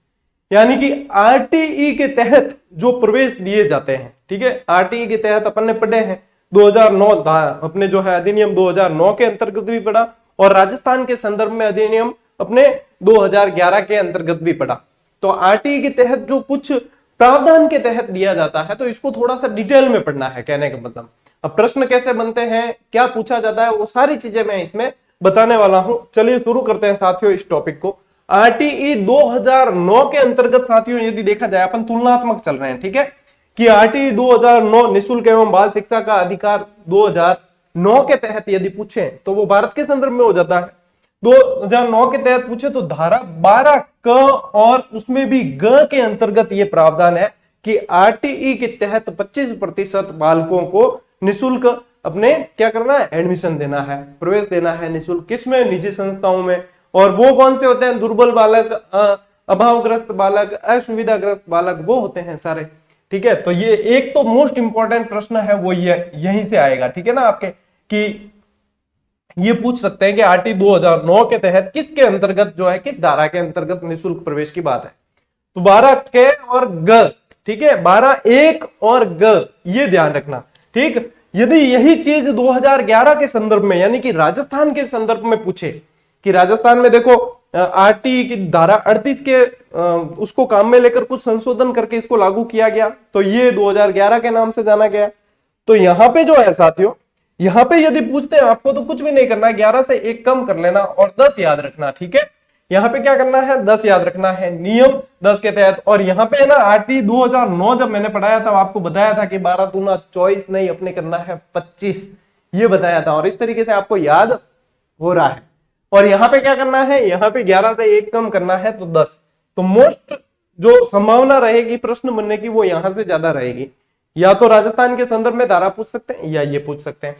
यानी कि आरटीई के तहत जो प्रवेश दिए जाते हैं, ठीक है। आरटीई के तहत अपन ने पढ़े हैं 2009 अपने जो है अधिनियम 2009 के अंतर्गत भी पढ़ा और राजस्थान के संदर्भ में अधिनियम अपने 2011 के अंतर्गत भी पढ़ा। तो आरटीई के तहत जो कुछ प्रावधान के तहत दिया जाता है तो इसको थोड़ा सा डिटेल में पढ़ना है, कहने का मतलब। अब प्रश्न कैसे बनते हैं, क्या पूछा जाता है, वो सारी चीजें मैं इसमें बताने वाला हूं। चलिए शुरू करते हैं साथियों इस टॉपिक को। आरटीई 2009 के अंतर्गत साथियों यदि देखा जाए, अपन तुलनात्मक चल रहे हैं, ठीक है, कि आरटीई 2009 निःशुल्क एवं बाल शिक्षा का अधिकार 2009 के तहत यदि पूछे तो वो भारत के संदर्भ में हो जाता है। 2009 के तहत पूछे तो धारा 12 क और उसमें भी ग के अंतर्गत ये प्रावधान है कि आरटीई के तहत 25% बालकों को निशुल्क अपने क्या करना है, एडमिशन देना है, प्रवेश देना है निशुल्क। किसमें? निजी संस्थाओं में। और वो कौन से होते हैं? दुर्बल बालक, अभावग्रस्त बालक, असुविधाग्रस्त बालक, वो होते हैं सारे। ठीक है, तो ये एक तो मोस्ट इंपॉर्टेंट प्रश्न है वो ये यहीं से आएगा। ठीक है ना, आपके कि ये पूछ सकते हैं कि आरटी 2009 के तहत किसके अंतर्गत जो है, किस धारा के अंतर्गत निशुल्क प्रवेश की बात है। तो 12 के और ग, ठीक है, 12 एक और ग, ये ध्यान रखना। ठीक, यदि यही चीज 2011 के संदर्भ में, यानी कि राजस्थान के संदर्भ में पूछे कि राजस्थान में देखो आरटी की धारा 38 के उसको काम में लेकर कुछ संशोधन करके इसको लागू किया गया, तो ये 2011 के नाम से जाना गया। तो यहां पे जो है साथियों, यहां पे यदि पूछते हैं आपको तो कुछ भी नहीं करना है, 11 से 1 कम कर लेना और 10 याद रखना। ठीक है, यहां पे क्या करना है, 10 याद रखना है, नियम 10 के तहत। और यहां पे है ना आरटी 2009 जब मैंने पढ़ाया था आपको बताया था कि 12 दूना 24 नहीं, अपने करना है 25, ये बताया था। और इस तरीके से आपको याद हो रहा है। और यहां पे क्या करना है, यहां पे 11 से 1 कम करना है तो 10। तो मोस्ट जो संभावना रहेगी प्रश्न बनने की वो यहां से ज्यादा रहेगी। या तो राजस्थान के संदर्भ में धारा पूछ सकते हैं या ये पूछ सकते हैं।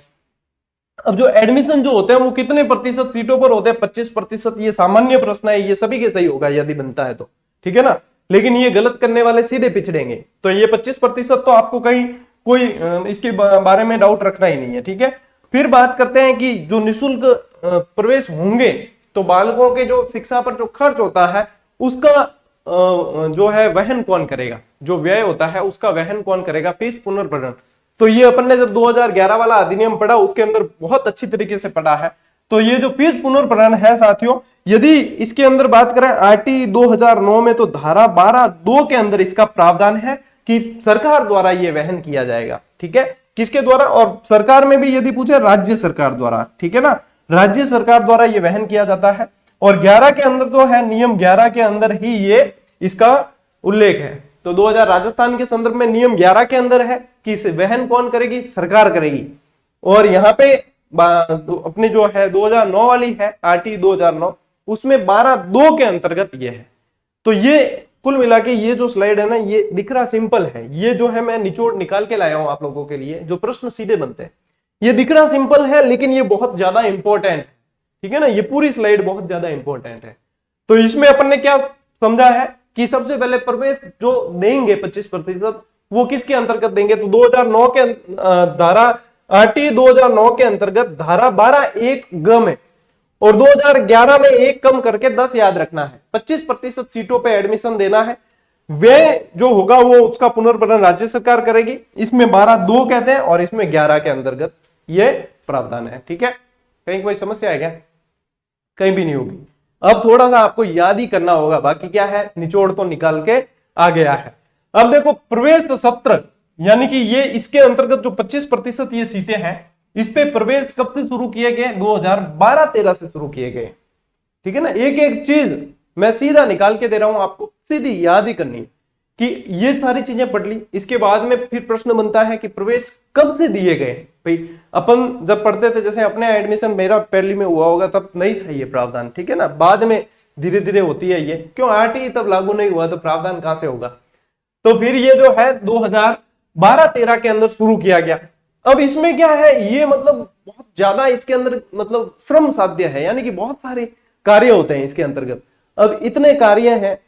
अब जो एडमिशन जो होते हैं वो कितने प्रतिशत सीटों पर होते हैं? 25%। ये सामान्य प्रश्न है, ये सभी के सही होगा यदि बनता है तो। ठीक है ना, लेकिन ये गलत करने वाले सीधे पिछड़ेंगे। तो ये 25% तो आपको कहीं कोई इसके बारे में डाउट रखना ही नहीं है। ठीक है, फिर बात करते हैं कि जो निशुल्क प्रवेश होंगे तो बालकों के जो शिक्षा पर जो खर्च होता है उसका जो है वहन कौन करेगा, जो व्यय होता है उसका वहन कौन करेगा? फीस पुनर्भरण। तो ये अपन ने जब 2011 वाला अधिनियम पढ़ा उसके अंदर बहुत अच्छी तरीके से पढ़ा है। तो ये जो फीस पुनर्भरण है साथियों, यदि इसके अंदर बात करें आरटी 2009 में, तो धारा 12(2) के अंदर इसका प्रावधान है कि सरकार द्वारा ये वहन किया जाएगा। ठीक है, किसके द्वारा? और सरकार में भी यदि पूछे, राज्य सरकार द्वारा। ठीक है ना, राज्य सरकार द्वारा ये वहन किया जाता है। और 11 के अंदर जो है, नियम 11 के अंदर ही ये इसका उल्लेख है। तो 2000 राजस्थान के संदर्भ में नियम 11 के अंदर है कि इसे वहन कौन करेगी? सरकार करेगी। और यहाँ पे अपने जो है 2009 वाली है आरटी 2009, उसमें 12(2) के अंतर्गत ये है। तो ये कुल मिला के ये जो स्लाइड है ना, ये दिख रहा सिंपल है, ये जो है मैं निचोड़ निकाल के लाया हूं आप लोगों के लिए, जो प्रश्न सीधे बनते हैं। ये दिख रहा सिंपल है लेकिन ये बहुत ज्यादा इंपॉर्टेंट है। ठीक है ना, ये पूरी स्लाइड बहुत ज्यादा इंपॉर्टेंट है। तो इसमें अपन ने क्या समझा है कि सबसे पहले प्रवेश जो देंगे 25%, वो किसके अंतर्गत देंगे? तो 2009 के धारा आरटी 2009 के अंतर्गत धारा 12(1) में, और 2011 में 1 कम करके 10 याद रखना है। 25% सीटों पे एडमिशन देना है। वे जो होगा वो उसका पुनर्भरण राज्य सरकार करेगी। इसमें 12(2) कहते हैं और इसमें 11 के अंतर्गत ये प्रावधान है। ठीक है, कहीं कोई समस्या है क्या? कहीं भी नहीं होगी। अब थोड़ा सा आपको याद ही करना होगा, बाकी क्या है निचोड़ तो निकाल के आ गया है। अब देखो प्रवेश सत्र, यानी कि ये इसके अंतर्गत जो 25% ये सीटें हैं, इस पे प्रवेश कब से शुरू किए गए? 2012-13 से शुरू किए गए। ठीक है ना, एक एक चीज मैं सीधा निकाल के दे रहा हूं आपको, सीधी याद ही करनी कि ये सारी चीजें पढ़ ली। इसके बाद में फिर प्रश्न बनता है कि प्रवेश कब से दिए गए। भाई अपन जब पढ़ते थे, जैसे अपने एडमिशन मेरा पहली में हुआ होगा तब नहीं था ये प्रावधान। ठीक है ना, बाद में धीरे धीरे होती है ये, क्यों आरटी तब लागू नहीं हुआ तो प्रावधान कहां से होगा। तो फिर ये जो है 2012-13 के अंदर शुरू किया गया। अब इसमें क्या है, ये मतलब बहुत ज्यादा इसके अंदर मतलब श्रम साध्य है, यानी कि बहुत सारे कार्य होते हैं इसके अंतर्गत। अब इतने कार्य हैं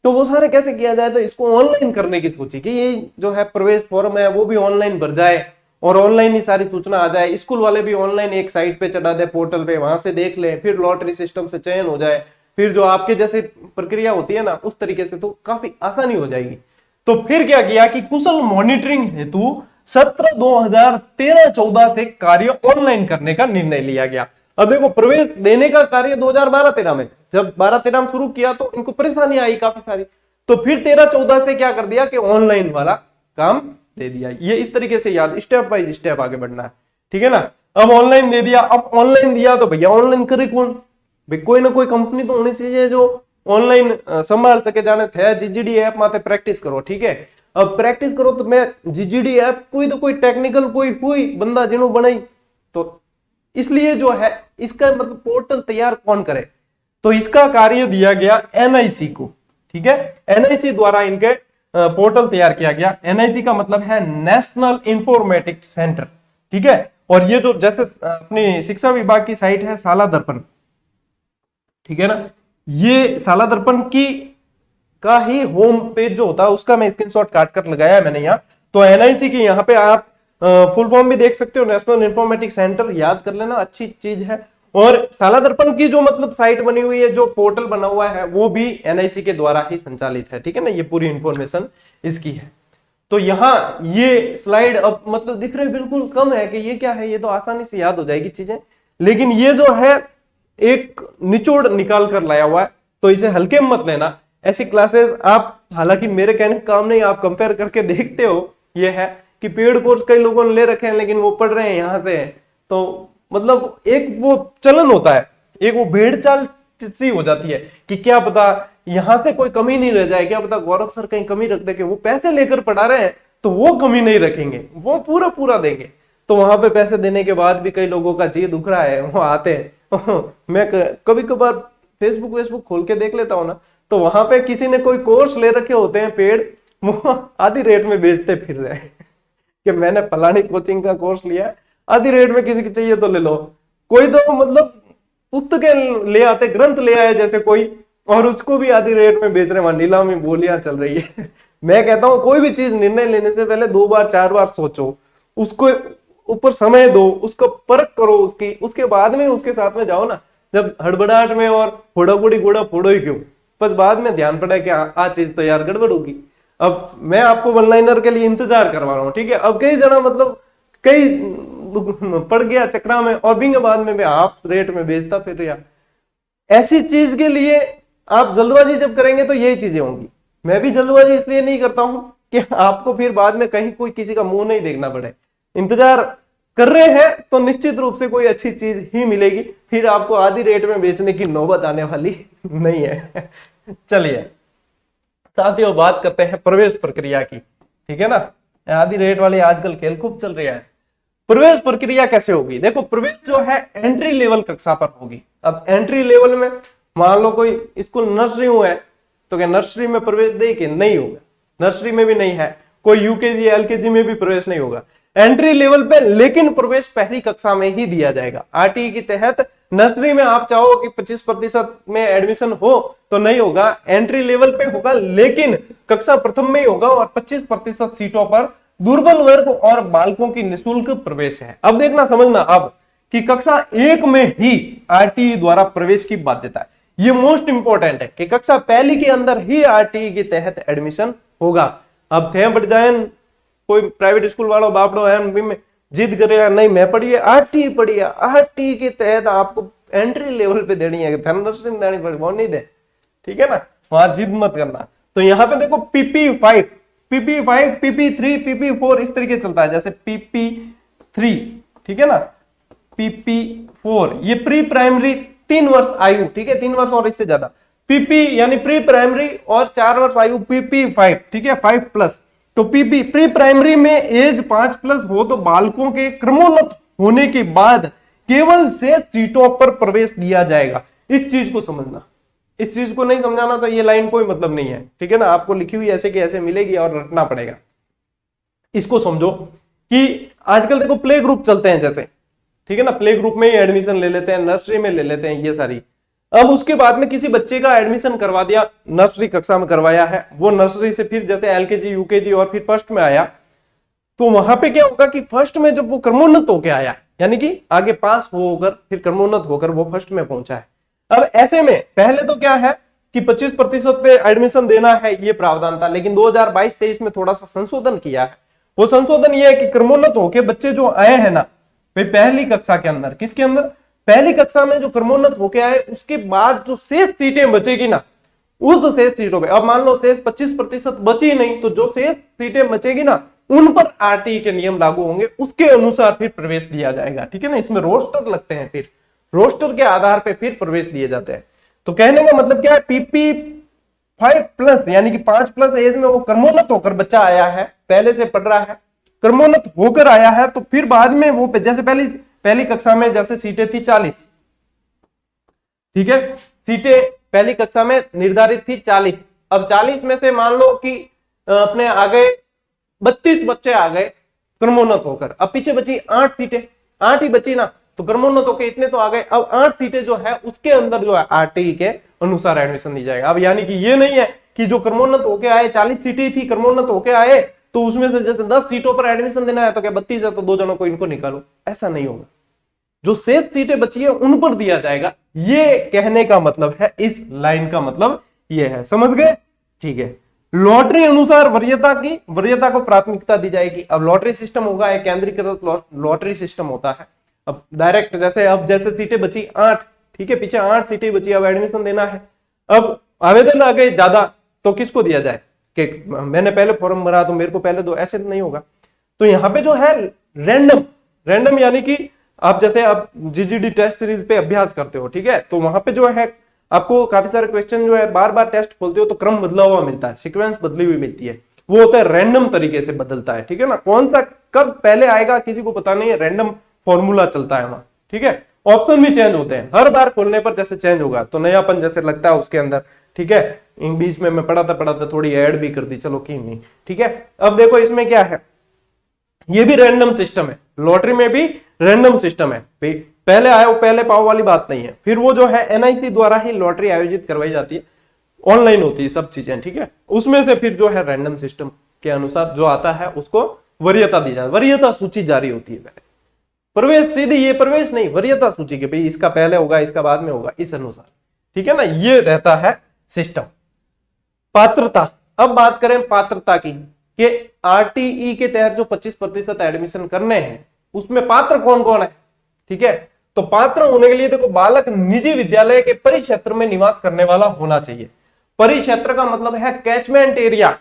तो वो सारे कैसे किया जाए, तो इसको ऑनलाइन करने की सोची कि ये जो है प्रवेश फॉर्म है वो भी ऑनलाइन भर जाए और ऑनलाइन ही सारी सूचना आ जाए। स्कूल वाले भी ऑनलाइन एक साइट पे चढ़ा दे, पोर्टल पे, वहां से देख ले, फिर लॉटरी सिस्टम से चयन हो जाए, फिर जो आपके जैसे प्रक्रिया होती है ना उस तरीके से, तो काफी आसानी हो जाएगी। तो फिर क्या किया कि कुशल मॉनिटरिंग हेतु सत्र 2013-14 से कार्य ऑनलाइन करने का निर्णय लिया गया। अब देखो प्रवेश देने का कार्य 2012-13 में, जब 12-13 में शुरू किया तो इनको परेशानी आई काफी सारी, तो फिर 13-14 से क्या कर दिया कि ऑनलाइन वाला काम दे दिया। ये इस तरीके से याद, स्टेप बाय स्टेप आगे बढ़ना है। ठीक है ना, अब ऑनलाइन दे दिया। अब ऑनलाइन दिया तो भैया ऑनलाइन करे कौन? भाई कोई ना कोई कंपनी तो होनी चाहिए जो ऑनलाइन संभाल सके। जाने थे जीजीडी ऐप माते प्रैक्टिस करो। ठीक है, अब प्रैक्टिस करो तो मैं जीजीडी ऐप कोई तो कोई टेक्निकल कोई हुई बंदा जिन्हों बनाई, तो इसलिए जो है इसका मतलब पोर्टल तैयार कौन करे, तो इसका कार्य दिया गया एनआईसी को। ठीक है, एनआईसी द्वारा इनके पोर्टल तैयार किया गया। एनआईसी का मतलब है नेशनल इंफॉर्मेटिक सेंटर, ठीक है। और ये जो जैसे अपनी शिक्षा विभाग की साइट है साला दर्पण, ठीक है ना, ये साला दर्पण की का ही होम पेज जो होता है उसका मैं स्क्रीनशॉट काट कर लगाया है मैंने यहाँ। तो एनआईसी की यहाँ पे आप फुल फॉर्म भी देख सकते हो, नेशनल इंफॉर्मेटिक सेंटर, याद कर लेना, अच्छी चीज है। और साला दर्पण की जो मतलब साइट बनी हुई है, जो पोर्टल बना हुआ है, वो भी एनआईसी के द्वारा ही संचालित है, ठीक है ना, ये पूरी इंफॉर्मेशन इसकी है। तो यहाँ ये स्लाइड अब मतलब दिख रहे बिल्कुल कम है कि ये क्या है, ये तो आसानी से याद हो जाएगी चीजें, लेकिन ये जो है एक निचोड़ निकाल कर लाया हुआ है, तो इसे हल्के में मत लेना। ऐसी क्लासेस आप, हालांकि मेरे कहने का काम नहीं, आप कंपेयर करके देखते हो, ये है कि पेड कोर्स कई लोगों ने ले रखे हैं लेकिन वो पढ़ रहे हैं यहाँ से, तो मतलब एक वो चलन होता है, एक वो भेड़ चाल सी हो जाती है कि क्या पता यहां से कोई कमी नहीं रह जाए, क्या पता गौरव सर कहीं कमी रख दे के वो पैसे लेकर पढ़ा रहे हैं तो वो कमी नहीं रखेंगे, वो पूरा पूरा देंगे। तो वहां पे पैसे देने के बाद भी कई लोगों का जी दुख रहा है, वो आते हैं मैं कभी कभार फेसबुक खोल के देख लेता हूँ ना, तो वहां पे किसी ने कोई कोर्स ले रखे होते हैं पेड, वो आधी रेट में बेचते फिर रहे कि मैंने फलानी कोचिंग का कोर्स लिया, आधी रेट में किसी की चाहिए तो ले लो। कोई तो मतलब पुस्तकें ले आते, ग्रंथ ले आए जैसे कोई, और उसको भी आधी रेट में बेच रहे, वहां नीलामी बोलियां चल रही है मैं कहता हूं कोई भी चीज निर्णय लेने से पहले 2 बार 4 बार सोचो, उसको ऊपर समय दो, उसको परख करो उसकी, उसके बाद में उसके साथ में जाओ ना। जब हड़बड़ाहट में और फोड़ाफोड़ी घोड़ा फोड़ो ही क्यों, बस बाद में ध्यान पड़ा कि आ चीज तो यार गड़बड़ होगी। अब मैं आपको वन लाइनर के लिए इंतजार करवा रहा हूँ, ठीक है। अब कई जना मतलब कई पड़ गया चक्रा में और बिंग बाद में हाफ रेट में बेचता फिर रहा। ऐसी चीज के लिए आप जल्दबाजी जब करेंगे तो यही चीजें होंगी। मैं भी जल्दबाजी इसलिए नहीं करता हूं कि आपको फिर बाद में कहीं कोई किसी का मुंह नहीं देखना पड़े। इंतजार कर रहे हैं तो निश्चित रूप से कोई अच्छी चीज ही मिलेगी, फिर आपको आधी रेट में बेचने की नौबत आने वाली नहीं है चलिए साथियों, बात करते हैं प्रवेश प्रक्रिया की, ठीक है ना। आधी रेट वाली आजकल खेल खूब चल रही है। प्रवेश प्रक्रिया कैसे होगी, देखो प्रवेश जो है एंट्री लेवल कक्षा पर होगी। अब एंट्री लेवल में मान लो कोई स्कूल नर्सरी है तो क्या नर्सरी में प्रवेश दे कि नहीं होगा, नर्सरी में भी नहीं है, कोई यूकेजी एलकेजी में भी प्रवेश नहीं होगा एंट्री लेवल पे, लेकिन प्रवेश पहली कक्षा में ही दिया जाएगा। आरटीई के तहत नर्सरी में आप चाहो कि 25% में एडमिशन हो तो नहीं होगा, एंट्री लेवल पे होगा, लेकिन कक्षा प्रथम में ही होगा और 25% सीटों पर दुर्बल वर्ग और बालकों की निःशुल्क प्रवेश है। अब देखना समझना अब कि कक्षा 1 में ही आरटीई द्वारा प्रवेश की बाध्यता है, ये मोस्ट इंपॉर्टेंट है कि कक्षा पहली के अंदर ही आरटीई के तहत एडमिशन होगा। अब थे बढ़ जाए कोई प्राइवेट स्कूल वालों बापड़ो है में जिद करे नहीं मैं पढ़िए आरटीई पढ़िए, आरटीई के तहत आपको एंट्री लेवल पे देनी है, नर्सरी में देनी पड़ेगी, वो नहीं दे, ठीक है ना, वहां जिद मत करना। तो यहाँ पे देखो PP5 PP3 PP4 इस तरीके चलता है, जैसे PP3, ठीक है ना, PP4 ये प्री प्राइमरी 3 वर्ष आयु, ठीक है, 3 वर्ष और इससे ज्यादा, PP यानी प्री प्राइमरी और 4 वर्ष आयु PP5, ठीक है, 5+। तो PP प्री प्राइमरी में एज 5+ हो तो बालकों के क्रमोन्नत होने के बाद केवल से सीटों पर प्रवेश दिया जाएगा। इस चीज को समझना, इस चीज को नहीं समझाना तो ये लाइन कोई मतलब नहीं है, ठीक है ना, आपको लिखी हुई ऐसे कि ऐसे मिलेगी और रटना पड़ेगा। इसको समझो कि आजकल देखो प्ले ग्रुप चलते हैं जैसे, ठीक है ना, प्ले ग्रुप में ही एडमिशन ले लेते हैं, नर्सरी में ले लेते हैं, ये सारी। अब उसके बाद में किसी बच्चे का एडमिशन करवा दिया, नर्सरी कक्षा में करवाया है, वो नर्सरी से फिर जैसे एलकेजी यूकेजी और फिर फर्स्ट में आया, तो वहां पे क्या होगा कि फर्स्ट में जब वो क्रमोन्नत होकर आया, यानी कि आगे पास होकर फिर क्रमोन्नत होकर वो फर्स्ट में पहुंचा है। अब ऐसे में पहले तो क्या है कि 25% पे एडमिशन देना है, ये प्रावधान था, लेकिन 2022-23 में थोड़ा सा संशोधन किया है। वो संशोधन ये है कि क्रमोन्नत होके बच्चे जो आए हैं ना भाई पहली कक्षा के अंदर, किसके अंदर, पहली कक्षा में जो क्रमोन्नत होके आए, उसके बाद जो शेष सीटें बचेगी ना, उस शेष सीटों पे, अब मान लो शेष 25% बची नहीं, तो जो शेष सीटें बचेगी ना उन पर आरटीई के नियम लागू होंगे, उसके अनुसार फिर प्रवेश दिया जाएगा, ठीक है ना। इसमें रोस्टर लगते हैं, फिर रोस्टर के आधार पे फिर प्रवेश दिए जाते हैं। तो कहने का मतलब क्या है, PP5+ यानी कि 5+ एज में वो क्रमोन्नत होकर बच्चा आया है, पहले से पढ़ रहा है, क्रमोन्नत होकर आया है, तो फिर बाद में वो जैसे पहली कक्षा में जैसे सीटें थी 40, ठीक है, सीटें पहली कक्षा में निर्धारित थी 40, अब 40 में से मान लो कि अपने आ गए 32 बच्चे आ गए क्रमोन्नत होकर। अब पीछे बची 8 सीटें, 8 ही बची ना, तो क्रमोन्नत होकर इतने तो आ गए। अब 8 सीटें जो है उसके अंदर जो है आरटीई के अनुसार एडमिशन दी जाएगा। अब यानी कि ये नहीं है कि जो क्रमोन्नत होके आए 40 सीटें थी, क्रमोन्नत होके आए तो उसमें से जैसे 10 सीटों पर एडमिशन देना है तो क्या 32 है तो 2 जनों को इनको निकालो, ऐसा नहीं होगा। जो शेष सीटें बची है उन पर दिया जाएगा। ये कहने का मतलब है, इस लाइन का मतलब ये है, समझ गए? ठीक है। लॉटरी अनुसार वरीयता को प्राथमिकता दी जाएगी। अब लॉटरी सिस्टम होगा, एक केंद्रीकृत लॉटरी सिस्टम होता है। अब डायरेक्ट जैसे सीटें बची 8, ठीक है, पीछे 8 सीटें बची, अब एडमिशन देना है। अब आवेदन आ गए ज्यादा तो किसको दिया जाए कि मैंने पहले फॉर्म भरा तो मेरे को पहले दो, ऐसे नहीं होगा। तो यहाँ पे जो है रैंडम यानी कि आप जैसे आप जीजीडी टेस्ट सीरीज पे अभ्यास करते हो, ठीक है, तो वहां पे जो है आपको काफी सारे क्वेश्चन जो है बार बार टेस्ट खोलते हो तो क्रम बदला हुआ मिलता है, सीक्वेंस बदली हुई मिलती है, वो होता है रैंडम तरीके से बदलता है, ठीक है ना। कौन सा कब पहले आएगा किसी को पता नहीं है, रैंडम फॉर्मूला चलता है वहां, ठीक है। ऑप्शन भी चेंज होते हैं, हर बार खोलने पर जैसे चेंज होगा तो नयापन जैसे लगता है उसके अंदर, ठीक है। इन बीच में मैं पढ़ाता थोड़ी ऐड भी कर दी, चलो की नहीं, ठीक है। अब देखो इसमें क्या है, ये भी रैंडम सिस्टम है, लॉटरी में भी रैंडम सिस्टम है, पहले आए वो पहले पाओ वाली बात नहीं है। फिर वो जो है एनआईसी द्वारा ही लॉटरी आयोजित करवाई जाती है, ऑनलाइन होती है सब चीजें, ठीक है। उसमें से फिर जो है रैंडम सिस्टम के अनुसार जो आता है उसको वरीयता दी जाती है, वरीयता सूची जारी होती है पहले। प्रवेश सीधी ये प्रवेश नहीं, वरीयता सूची के भाई इसका पहले होगा इसका बाद में होगा, इस अनुसार, ठीक है ना, ये रहता है सिस्टम। पात्रता, अब बात करें पात्रता की कि आरटीई के तहत जो 25% एडमिशन करने हैं उसमें पात्र कौन कौन है, ठीक है। तो पात्र होने के लिए देखो, बालक निजी विद्यालय के परिक्षेत्र में निवास करने वाला होना चाहिए। परिक्षेत्र का मतलब है कैचमेंट एरिया,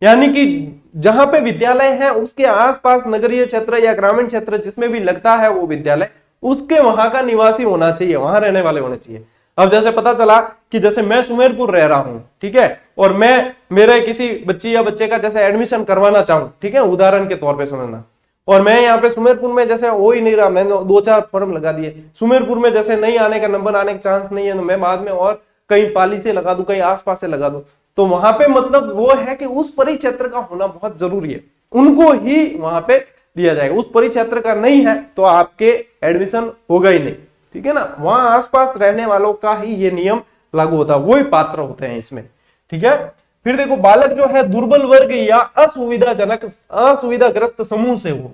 यानी कि जहां पे विद्यालय है उसके आसपास नगरीय क्षेत्र या ग्रामीण क्षेत्र जिसमें भी लगता है वो विद्यालय, उसके वहां का निवासी होना चाहिए, वहां रहने वाले होने चाहिए। अब जैसे पता चला कि जैसे मैं सुमेरपुर रह रहा हूं, ठीक है, और मैं मेरे किसी बच्ची या बच्चे का जैसे एडमिशन करवाना चाहूं, ठीक है, उदाहरण के तौर पे समझना, और मैं यहाँ पे सुमेरपुर में जैसे हो ही नहीं रहा, मैंने 2-4 फॉर्म लगा दिए, सुमेरपुर में जैसे नहीं आने का, नंबर आने का चांस नहीं है, तो मैं बाद में और कहीं पाली से लगा दूं, कहीं आसपास से लगा दूं, तो वहां पे मतलब वो है कि उस परिक्षेत्र का होना बहुत जरूरी है, उनको ही वहां पे दिया जाएगा। उस परिक्षेत्र का नहीं है तो आपके एडमिशन होगा ही नहीं, ठीक है ना। वहां आसपास रहने वालों का ही ये नियम लागू होता है, वही पात्र होते हैं इसमें, ठीक है। फिर देखो, बालक जो है दुर्बल वर्ग या असुविधाग्रस्त समूह से हो।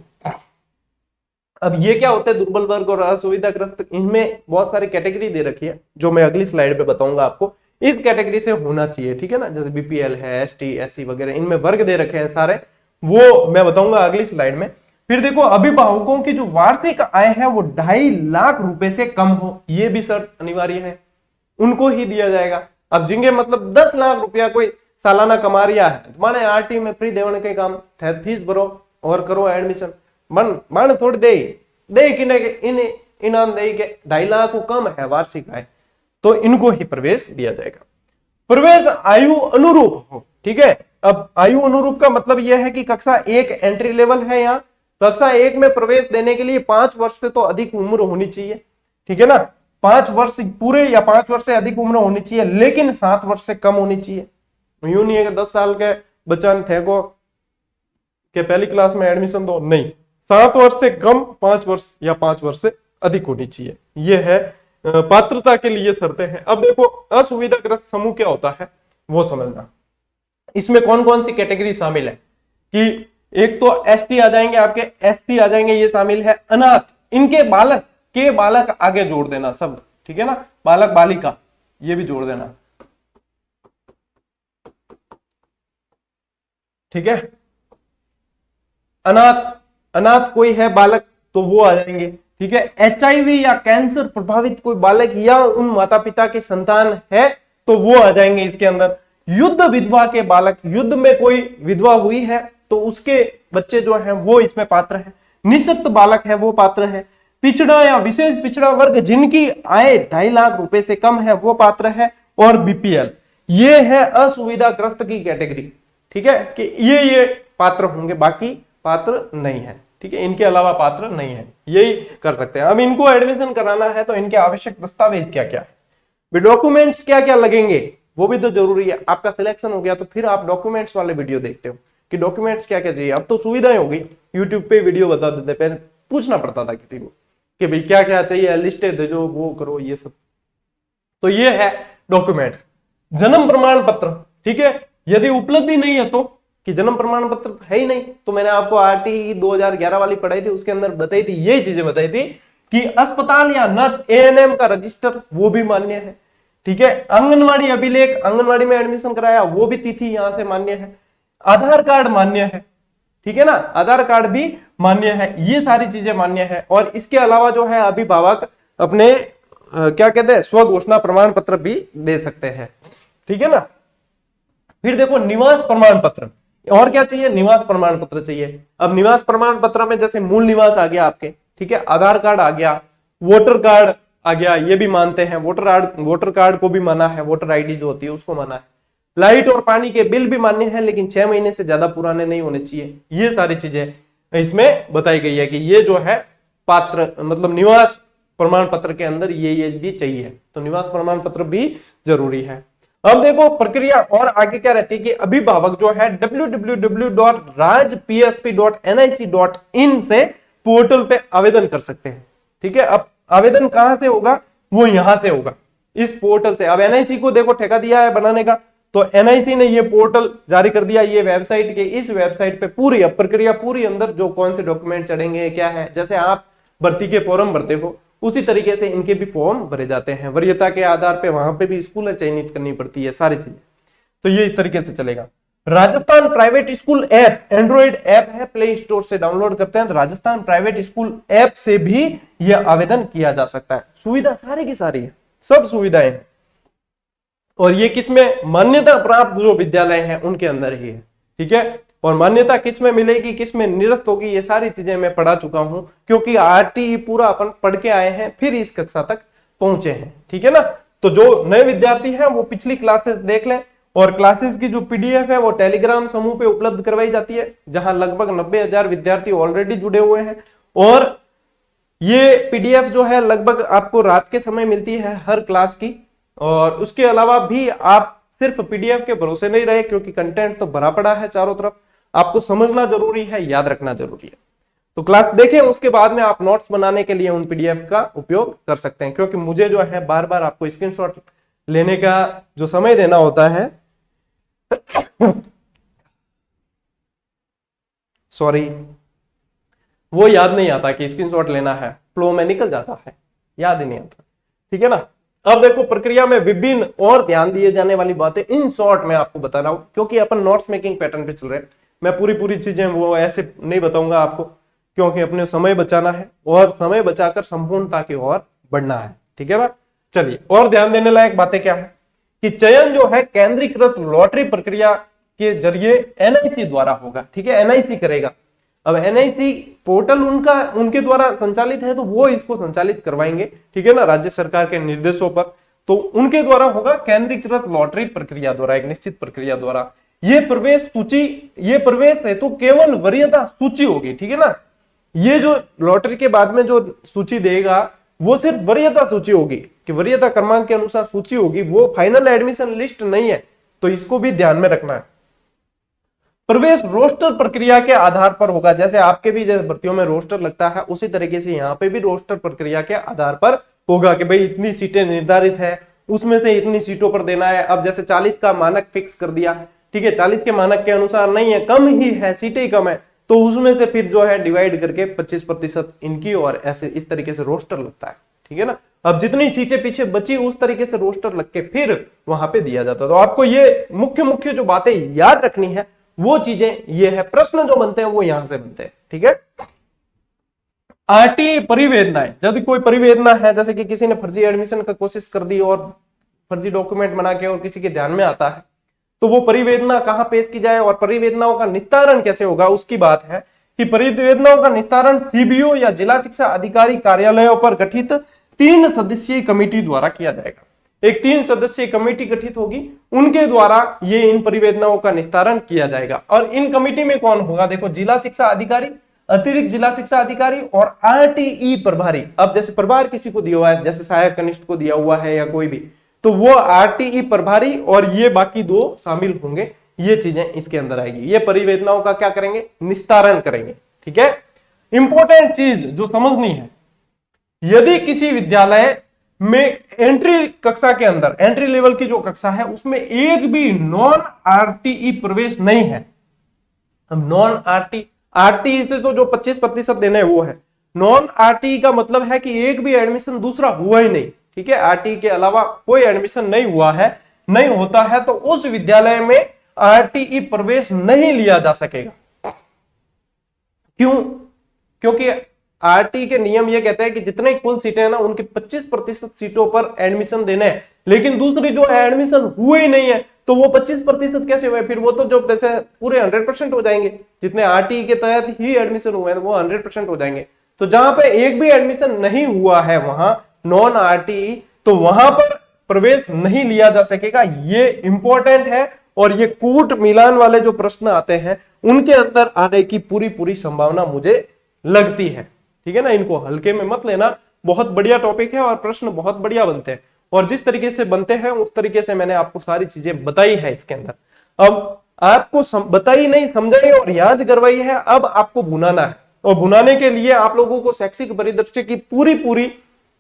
अब ये क्या होता है दुर्बल वर्ग और असुविधाग्रस्त, इनमें बहुत सारी कैटेगरी दे रखी है जो मैं अगली स्लाइड पे बताऊंगा आपको। इस कैटेगरी से होना चाहिए, ठीक है ना, जैसे बीपीएल है, एसटी, एससी वगैरह, इनमें वर्ग दे रखे हैं सारे, वो मैं बताऊंगा अगली स्लाइड में। फिर देखो, अभिभावकों की जो वार्षिक आय है वो 2.5 लाख रुपए से कम हो, ये भी शर्त अनिवार्य है, उनको ही दिया जाएगा। अब जिनके मतलब 10 लाख रुपया कोई सालाना कमा रिया है, माने आरटी में फ्री देने के काम थे, फीस भरो और करो एडमिशन, मन थोड़ी दे किने इन इनाम दे के 2.5 लाख कम है वार्षिक आय, तो इनको ही प्रवेश दिया जाएगा। प्रवेश आयु अनुरूप हो, ठीक है। अब आयु अनुरूप का मतलब यह है कि कक्षा 1 एंट्री लेवल है, यहाँ कक्षा 1 में प्रवेश देने के लिए 5 वर्ष से तो अधिक उम्र होनी चाहिए, ठीक है ना, 5 वर्ष पूरे या 5 वर्ष से अधिक उम्र होनी चाहिए, लेकिन 7 वर्ष से कम होनी चाहिए। यूं नहीं है कि 10 साल के बच्चा थे को के पहली क्लास में एडमिशन दो, नहीं, 7 वर्ष से कम, 5 वर्ष या 5 वर्ष से अधिक होनी चाहिए, यह है पात्रता के लिए शर्तें हैं। अब देखो, असुविधाग्रस्त समूह क्या होता है वो समझना। इसमें कौन कौन सी कैटेगरी शामिल है कि एक तो एसटी आ जाएंगे आपके, एससी आ जाएंगे, ये शामिल है। अनाथ, इनके बालक के बालक आगे जोड़ देना सब, ठीक है ना, बालक बालिका ये भी जोड़ देना, ठीक है। अनाथ कोई है बालक तो वो आ जाएंगे, ठीक है। एचआईवी या कैंसर प्रभावित कोई बालक या उन माता पिता के संतान है तो वो आ जाएंगे इसके अंदर। युद्ध विधवा के बालक, युद्ध में कोई विधवा हुई है तो उसके बच्चे जो हैं वो इसमें पात्र है। निःशक्त बालक है वो पात्र है। पिछड़ा या विशेष पिछड़ा वर्ग जिनकी आय 2.5 लाख रुपए से कम है वो पात्र है। और बीपीएल, ये है असुविधाग्रस्त की कैटेगरी, ठीक है, कि ये पात्र होंगे, बाकी पात्र नहीं है, ठीक है, इनके अलावा पात्र नहीं है, यही कर सकते हैं। अब इनको एडमिशन कराना है तो इनके आवश्यक दस्तावेज क्या क्या है, डॉक्यूमेंट्स क्या क्या लगेंगे, वो भी तो जरूरी है। आपका सिलेक्शन हो गया तो फिर आप डॉक्यूमेंट्स वाले वीडियो देखते हो कि डॉक्यूमेंट्स क्या क्या चाहिए। अब तो सुविधाएं हो गई, यूट्यूब पे वीडियो बता देते, पहले पूछना पड़ता था किसी को कि भाई क्या क्या चाहिए, लिस्टें दे जो, वो करो, ये सब। तो ये है डॉक्यूमेंट्स। जन्म प्रमाण पत्र, ठीक है, यदि उपलब्धि नहीं है तो, कि जन्म प्रमाण पत्र है ही नहीं, तो मैंने आपको आरटी 2011 वाली पढ़ाई थी, उसके अंदर बताई थी, यही चीजें बताई थी कि अस्पताल या नर्स एएनएम का रजिस्टर वो भी मान्य है, ठीक है। आंगनवाड़ी अभिलेख, आंगनवाड़ी में एडमिशन कराया, वो भी तिथि यहां से मान्य है। आधार कार्ड मान्य है, ठीक है ना, आधार कार्ड भी मान्य है, ये सारी चीजें मान्य है। और इसके अलावा जो है अभिभावक अपने क्या कहते हैं, स्व घोषणा प्रमाण पत्र भी दे सकते हैं, ठीक है ना। फिर देखो निवास प्रमाण पत्र, और क्या चाहिए, निवास प्रमाण पत्र चाहिए। अब निवास प्रमाण पत्र में जैसे मूल निवास आ गया आपके, ठीक है, आधार कार्ड आ गया, वोटर कार्ड आ गया, ये भी मानते हैं, वोटर कार्ड को भी माना है, वोटर आईडी जो होती है उसको माना है। लाइट और पानी के बिल भी मान्य है, लेकिन 6 महीने से ज्यादा पुराने नहीं होने चाहिए। ये सारी चीजें इसमें बताई गई है कि ये जो है पात्र, मतलब निवास प्रमाण पत्र के अंदर ये भी चाहिए, तो निवास प्रमाण पत्र भी जरूरी है। अब देखो प्रक्रिया और आगे क्या रहती है कि अभिभावक जो है www.rajpsp.nic.in से पोर्टल पे आवेदन कर सकते हैं, ठीक है। अब आवेदन कहां से होगा, वो यहां से होगा, इस पोर्टल से। अब एनआईसी को देखो ठेका दिया है बनाने का, तो एनआईसी ने ये पोर्टल जारी कर दिया, ये वेबसाइट के, इस वेबसाइट पे पूरी प्रक्रिया पूरी अंदर जो कौन से डॉक्यूमेंट चढ़ेंगे क्या है, जैसे आप भर्ती के फॉर्म भरते हो उसी तरीके से इनके भी फॉर्म भरे जाते हैं, वरीयता के आधार पे वहां पे भी स्कूल चयनित करनी पड़ती है, सारी चीजें। तो ये इस तरीके से चलेगा। Rajasthan private school app, Android app है, प्ले स्टोर से डाउनलोड करते हैं, तो राजस्थान प्राइवेट स्कूल ऐप से भी यह आवेदन किया जा सकता है। सुविधा सारी की सारी है, सब सुविधाएं हैं, और ये किसमें, मान्यता प्राप्त जो विद्यालय हैं उनके अंदर ही है, ठीक है। और मान्यता किसमें मिलेगी, किसमें निरस्त होगी, ये सारी चीजें मैं पढ़ा चुका हूं, क्योंकि आरटी पूरा अपन पढ़ के आए हैं, फिर इस कक्षा तक पहुंचे हैं, ठीक है ना। तो जो नए विद्यार्थी हैं वो पिछली क्लासेस देख लें, और क्लासेस की जो पीडीएफ है वो टेलीग्राम समूह पे उपलब्ध करवाई जाती है, जहां लगभग 90,000 विद्यार्थी ऑलरेडी जुड़े हुए हैं। और ये पीडीएफ जो है लगभग आपको रात के समय मिलती है हर क्लास की। और उसके अलावा भी आप सिर्फ पीडीएफ के भरोसे नहीं रहे, क्योंकि कंटेंट तो भरा पड़ा है चारों तरफ, आपको समझना जरूरी है, याद रखना जरूरी है। तो क्लास देखें, उसके बाद में आप नोट्स बनाने के लिए उन पीडीएफ का उपयोग कर सकते हैं, क्योंकि मुझे जो है बार बार आपको स्क्रीनशॉट लेने का जो समय देना होता है सॉरी, वो याद नहीं आता कि स्क्रीनशॉट लेना है, फ्लो में निकल जाता है, याद ही नहीं आता, ठीक है ना। अब देखो प्रक्रिया में विभिन्न और ध्यान दिए जाने वाली बातें इन शॉर्ट में आपको बता रहा हूं, क्योंकि अपन नोट्स मेकिंग पैटर्न पे चल रहे हैं, मैं पूरी चीजें वो ऐसे नहीं बताऊंगा आपको, क्योंकि अपने समय बचाना है, और समय बचाकर संपूर्णता की ओर बढ़ना है, ठीक है ना। चलिए, और ध्यान देने लायक बातें क्या है कि चयन जो है केंद्रीकृत लॉटरी प्रक्रिया के जरिए एनआईसी द्वारा होगा, ठीक है, एनआईसी करेगा। अब एनआईसी पोर्टल उनके द्वारा संचालित है, तो वो इसको संचालित करवाएंगे, ठीक है ना, राज्य सरकार के निर्देशों पर। तो उनके द्वारा होगा केंद्रीकृत लॉटरी प्रक्रिया द्वारा, एक निश्चित प्रक्रिया द्वारा। ये प्रवेश है तो केवल वरीयता सूची होगी, ठीक है ना। ये जो लॉटरी के बाद में जो सूची देगा वो सिर्फ वरीयता सूची होगी, कि वरीयता क्रमांक के अनुसार सूची होगी, वो फाइनल एडमिशन लिस्ट नहीं है, तो इसको भी ध्यान में रखना है। प्रवेश रोस्टर प्रक्रिया के आधार पर होगा, जैसे आपके भी जैसे भर्तियों में रोस्टर लगता है, उसी तरीके से यहाँ पे भी रोस्टर प्रक्रिया के आधार पर होगा कि भाई इतनी सीटें निर्धारित है, उसमें से इतनी सीटों पर देना है। अब जैसे 40 का मानक फिक्स कर दिया, ठीक है, 40 के मानक के अनुसार नहीं है, कम ही है, सीटें कम है, तो उसमें से फिर जो है डिवाइड करके 25% इनकी, और ऐसे इस तरीके से रोस्टर लगता है, ठीक है ना। अब जितनी सीटें पीछे बची उस तरीके से रोस्टर लग के फिर वहां पे दिया जाता है। तो आपको ये मुख्य जो बातें याद रखनी है वो चीजें ये है, प्रश्न जो बनते हैं वो यहां से बनते हैं, ठीक है। आरटी परिवेदनाएं, यदि कोई परिवेदना है, जैसे कि किसी ने फर्जी एडमिशन का कोशिश कर दी और फर्जी डॉक्यूमेंट बना के और किसी के ध्यान में आता है, तो वो परिवेदना कहां पेश की जाए और परिवेदनाओं का निस्तारण कैसे होगा, उसकी बात है कि परिवेदनाओं का निस्तारण सीबीओ या जिला शिक्षा अधिकारी कार्यालयों पर गठित 3 सदस्यीय कमेटी द्वारा किया जाएगा। एक 3 सदस्यीय कमेटी गठित होगी, उनके द्वारा ये इन परिवेदनाओं का निस्तारण किया जाएगा। और इन कमेटी में कौन होगा, देखो जिला शिक्षा अधिकारी, अतिरिक्त जिला शिक्षा अधिकारी और आरटीई प्रभारी। अब जैसे प्रभार किसी को दिया हुआ है, जैसे सहायक कनिष्ठ को दिया हुआ है या कोई भी, तो वो आरटीई प्रभारी और ये बाकी दो शामिल होंगे, ये चीजें इसके अंदर आएगी। ये परिवेदनाओं का क्या करेंगे, निस्तारण करेंगे। ठीक है, इंपॉर्टेंट चीज जो समझनी है, यदि किसी विद्यालय में एंट्री कक्षा के अंदर, एंट्री लेवल की जो कक्षा है उसमें एक भी नॉन आरटीई प्रवेश नहीं है, अब नॉन आरटीई से तो जो 25% देने हैं वो है, नॉन आरटीई का मतलब है कि एक भी एडमिशन दूसरा हुआ ही नहीं। ठीक है, आरटीई के अलावा कोई एडमिशन नहीं हुआ है, नहीं होता है, तो उस विद्यालय में आरटीई प्रवेश नहीं लिया जा सकेगा। क्यों? क्योंकि आरटीई के नियम ये कहते हैं कि जितने कुल सीटें हैं ना उनके 25% सीटों पर एडमिशन देने हैं, लेकिन दूसरी जो एडमिशन हुए ही नहीं है तो वो 25% कैसे हुए, फिर वो तो जो जैसे पूरे 100% हो जाएंगे, जितने आरटीई के तहत ही एडमिशन हुए हैं वो 100% हो जाएंगे। तो जहां पे एक भी एडमिशन नहीं हुआ है वहां नॉन आरटीई, तो वहां पर प्रवेश नहीं लिया जा सकेगा। ये इंपॉर्टेंट है और ये कूट मिलान वाले जो प्रश्न आते हैं उनके अंदर आने की पूरी संभावना मुझे लगती है। ठीक है ना, इनको हल्के में मत लेना, बहुत बढ़िया टॉपिक है और प्रश्न बहुत बढ़िया बनते हैं, और जिस तरीके से बनते हैं उस तरीके से मैंने आपको सारी चीजें बताई है इसके अंदर। अब आपको बताई नहीं, समझाई और याद करवाई है, अब आपको भुनाना है, और भुनाने के लिए आप लोगों को शैक्षिक परिदृश्य की पूरी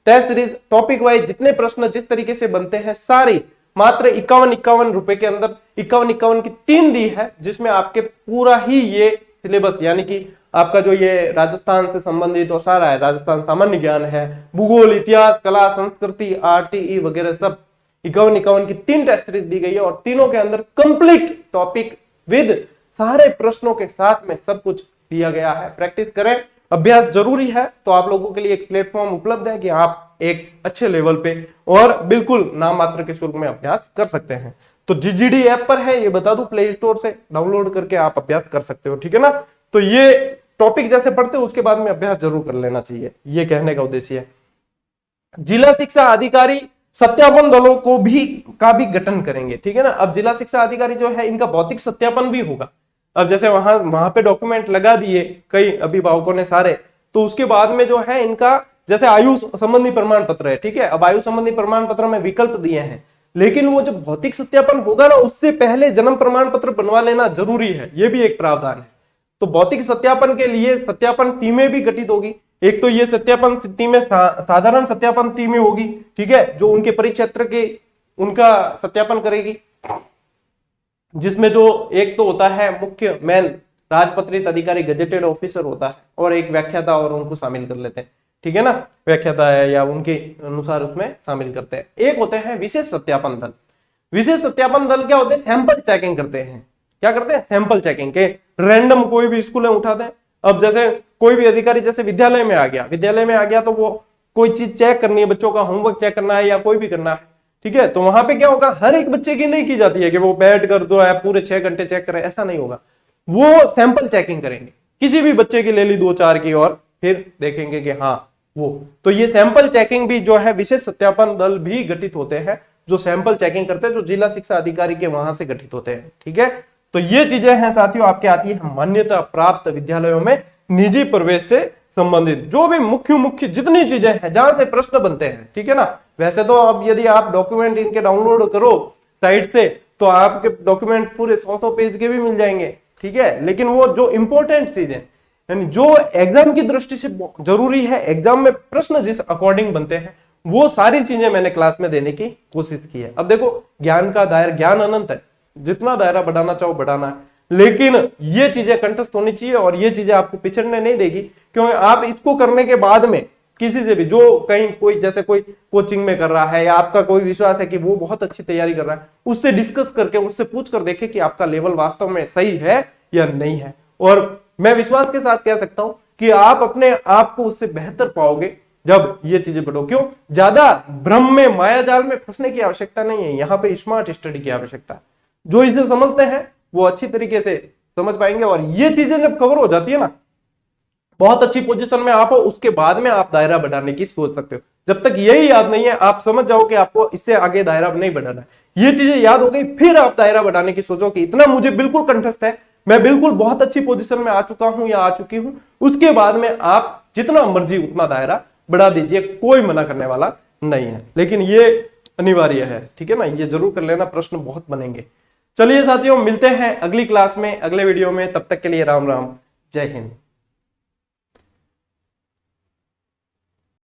टेस्ट सीरीज टॉपिक वाइज जितने प्रश्न जिस तरीके से बनते हैं सारी मात्र 51 रुपए के अंदर 51 की 3 दी है, जिसमें आपके पूरा ही ये सिलेबस, यानी कि आपका जो ये राजस्थान से संबंधित और सारा है, राजस्थान सामान्य ज्ञान है, भूगोल, इतिहास, कला, संस्कृति, आरटीई वगैरह सब 51 की 3 टेस्ट सीरीज दी गई है, और तीनों के अंदर कंप्लीट टॉपिक विद सारे प्रश्नों के साथ में सब कुछ दिया गया है। प्रैक्टिस करें, अभ्यास जरूरी है, तो आप लोगों के लिए एक प्लेटफॉर्म उपलब्ध है कि आप एक अच्छे लेवल पे और बिल्कुल नाम मात्र के शुल्क में अभ्यास कर सकते हैं। तो जीजीडी ऐप पर है, ये बता दूं, प्ले स्टोर से डाउनलोड करके आप अभ्यास कर सकते हो। ठीक है ना, तो ये टॉपिक जैसे पढ़ते हो उसके बाद में अभ्यास जरूर कर लेना चाहिए, ये कहने का उद्देश्य है। जिला शिक्षा अधिकारी सत्यापन दलों को भी गठन करेंगे। ठीक है ना, अब जिला शिक्षा अधिकारी जो है इनका भौतिक सत्यापन भी होगा। अब जैसे वहां पे डॉक्यूमेंट लगा दिए कई अभिभावकों ने सारे, तो उसके बाद में जो है इनका जैसे आयु संबंधी प्रमाण पत्र है, ठीक है, अब आयु संबंधी प्रमाण पत्र में विकल्प दिए हैं, लेकिन वो जब भौतिक सत्यापन होगा ना उससे पहले जन्म प्रमाण पत्र बनवा लेना जरूरी है, ये भी एक प्रावधान है। तो भौतिक सत्यापन के लिए सत्यापन टीमें भी गठित होगी। एक तो ये सत्यापन टीमें साधारण सत्यापन टीमें होगी, ठीक है, जो उनके परिक्षेत्र के उनका सत्यापन करेगी, जिसमें जो एक तो होता है मुख्य मेन राजपत्रित अधिकारी गजेटेड ऑफिसर होता है, और एक व्याख्याता, और उनको शामिल कर लेते हैं। ठीक है ना, व्याख्याता है या उनके अनुसार उसमें शामिल करते हैं। एक होते हैं विशेष सत्यापन दल। विशेष सत्यापन दल क्या होते हैं, सैंपल चेकिंग करते हैं। क्या करते हैं, सैंपल चेकिंग के रैंडम कोई भी स्कूल में उठाते हैं। अब जैसे कोई भी अधिकारी जैसे विद्यालय में आ गया तो वो कोई चीज चेक करनी है, बच्चों का होमवर्क चेक करना है या कोई भी करना है, ठीक है, तो वहां पे क्या होगा, हर एक बच्चे की नहीं की जाती है कि वो बैठ कर दो है पूरे 6 घंटे चेक करे, ऐसा नहीं होगा। वो सैंपल चेकिंग करेंगे, किसी भी बच्चे की ले ली 2-4 की, और फिर देखेंगे कि हाँ वो, तो ये सैंपल चेकिंग भी जो है विशेष सत्यापन दल भी गठित होते हैं, जो सैंपल चेकिंग करते हैं, जो जिला शिक्षा अधिकारी के वहां से गठित होते हैं। ठीक है, तो ये चीजें हैं साथियों, आपके आती है मान्यता प्राप्त विद्यालयों में निजी प्रवेश से संबंधित जो भी मुख्य जितनी चीजें हैं जहां से प्रश्न बनते हैं। ठीक है ना, वैसे तो अब यदि आप डॉक्यूमेंट इनके डाउनलोड करो साइट से तो आपके डॉक्यूमेंट पूरे 100 पेज के भी मिल जाएंगे। ठीक है, लेकिन वो जो इंपॉर्टेंट चीजें यानी जो एग्जाम की दृष्टि से जरूरी है, एग्जाम में प्रश्न जिस अकॉर्डिंग बनते हैं, वो सारी चीजें मैंने क्लास में देने की कोशिश की है। अब देखो, ज्ञान का दायरा, ज्ञान अनंत है, जितना दायरा बढ़ाना चाहो बढ़ाना है, लेकिन ये चीजें कंठस्थ होनी चाहिए और ये चीजें आपको पिछड़ने नहीं देगी, क्योंकि आप इसको करने के बाद में किसी से भी जो कहीं कोई जैसे कोई कोचिंग में कर रहा है या आपका कोई विश्वास है कि वो बहुत अच्छी तैयारी कर रहा है, उससे डिस्कस करके उससे पूछ कर देखे कि आपका लेवल वास्तव में सही है या नहीं है। और मैं विश्वास के साथ कह सकता हूं कि आप अपने आप को उससे बेहतर पाओगे जब ये चीजें पढ़ो। क्यों, ज्यादा भ्रम में माया जाल में फंसने की आवश्यकता नहीं है, यहाँ पे स्मार्ट स्टडी की आवश्यकता है। जो इसे समझते हैं वो अच्छी तरीके से समझ पाएंगे, और ये चीजें जब कवर हो जाती है ना, बहुत अच्छी पोजीशन में आप हो, उसके बाद में आप दायरा बढ़ाने की सोच सकते हो। जब तक यही याद नहीं है, आप समझ जाओ कि आपको इससे आगे दायरा नहीं बढ़ाना है, ये चीजें याद हो गई, फिर आप दायरा बढ़ाने की सोचो कि इतना मुझे बिल्कुल कंठस्थ है, मैं बिल्कुल बहुत अच्छी पोजीशन में आ चुका हूं या आ चुकी हूं, उसके बाद में आप जितना मर्जी उतना दायरा बढ़ा दीजिए, कोई मना करने वाला नहीं है। लेकिन ये अनिवार्य है। ठीक है ना, ये जरूर कर लेना, प्रश्न बहुत बनेंगे। चलिए साथियों, मिलते हैं अगली क्लास में, अगले वीडियो में। तब तक के लिए राम राम, जय हिंद।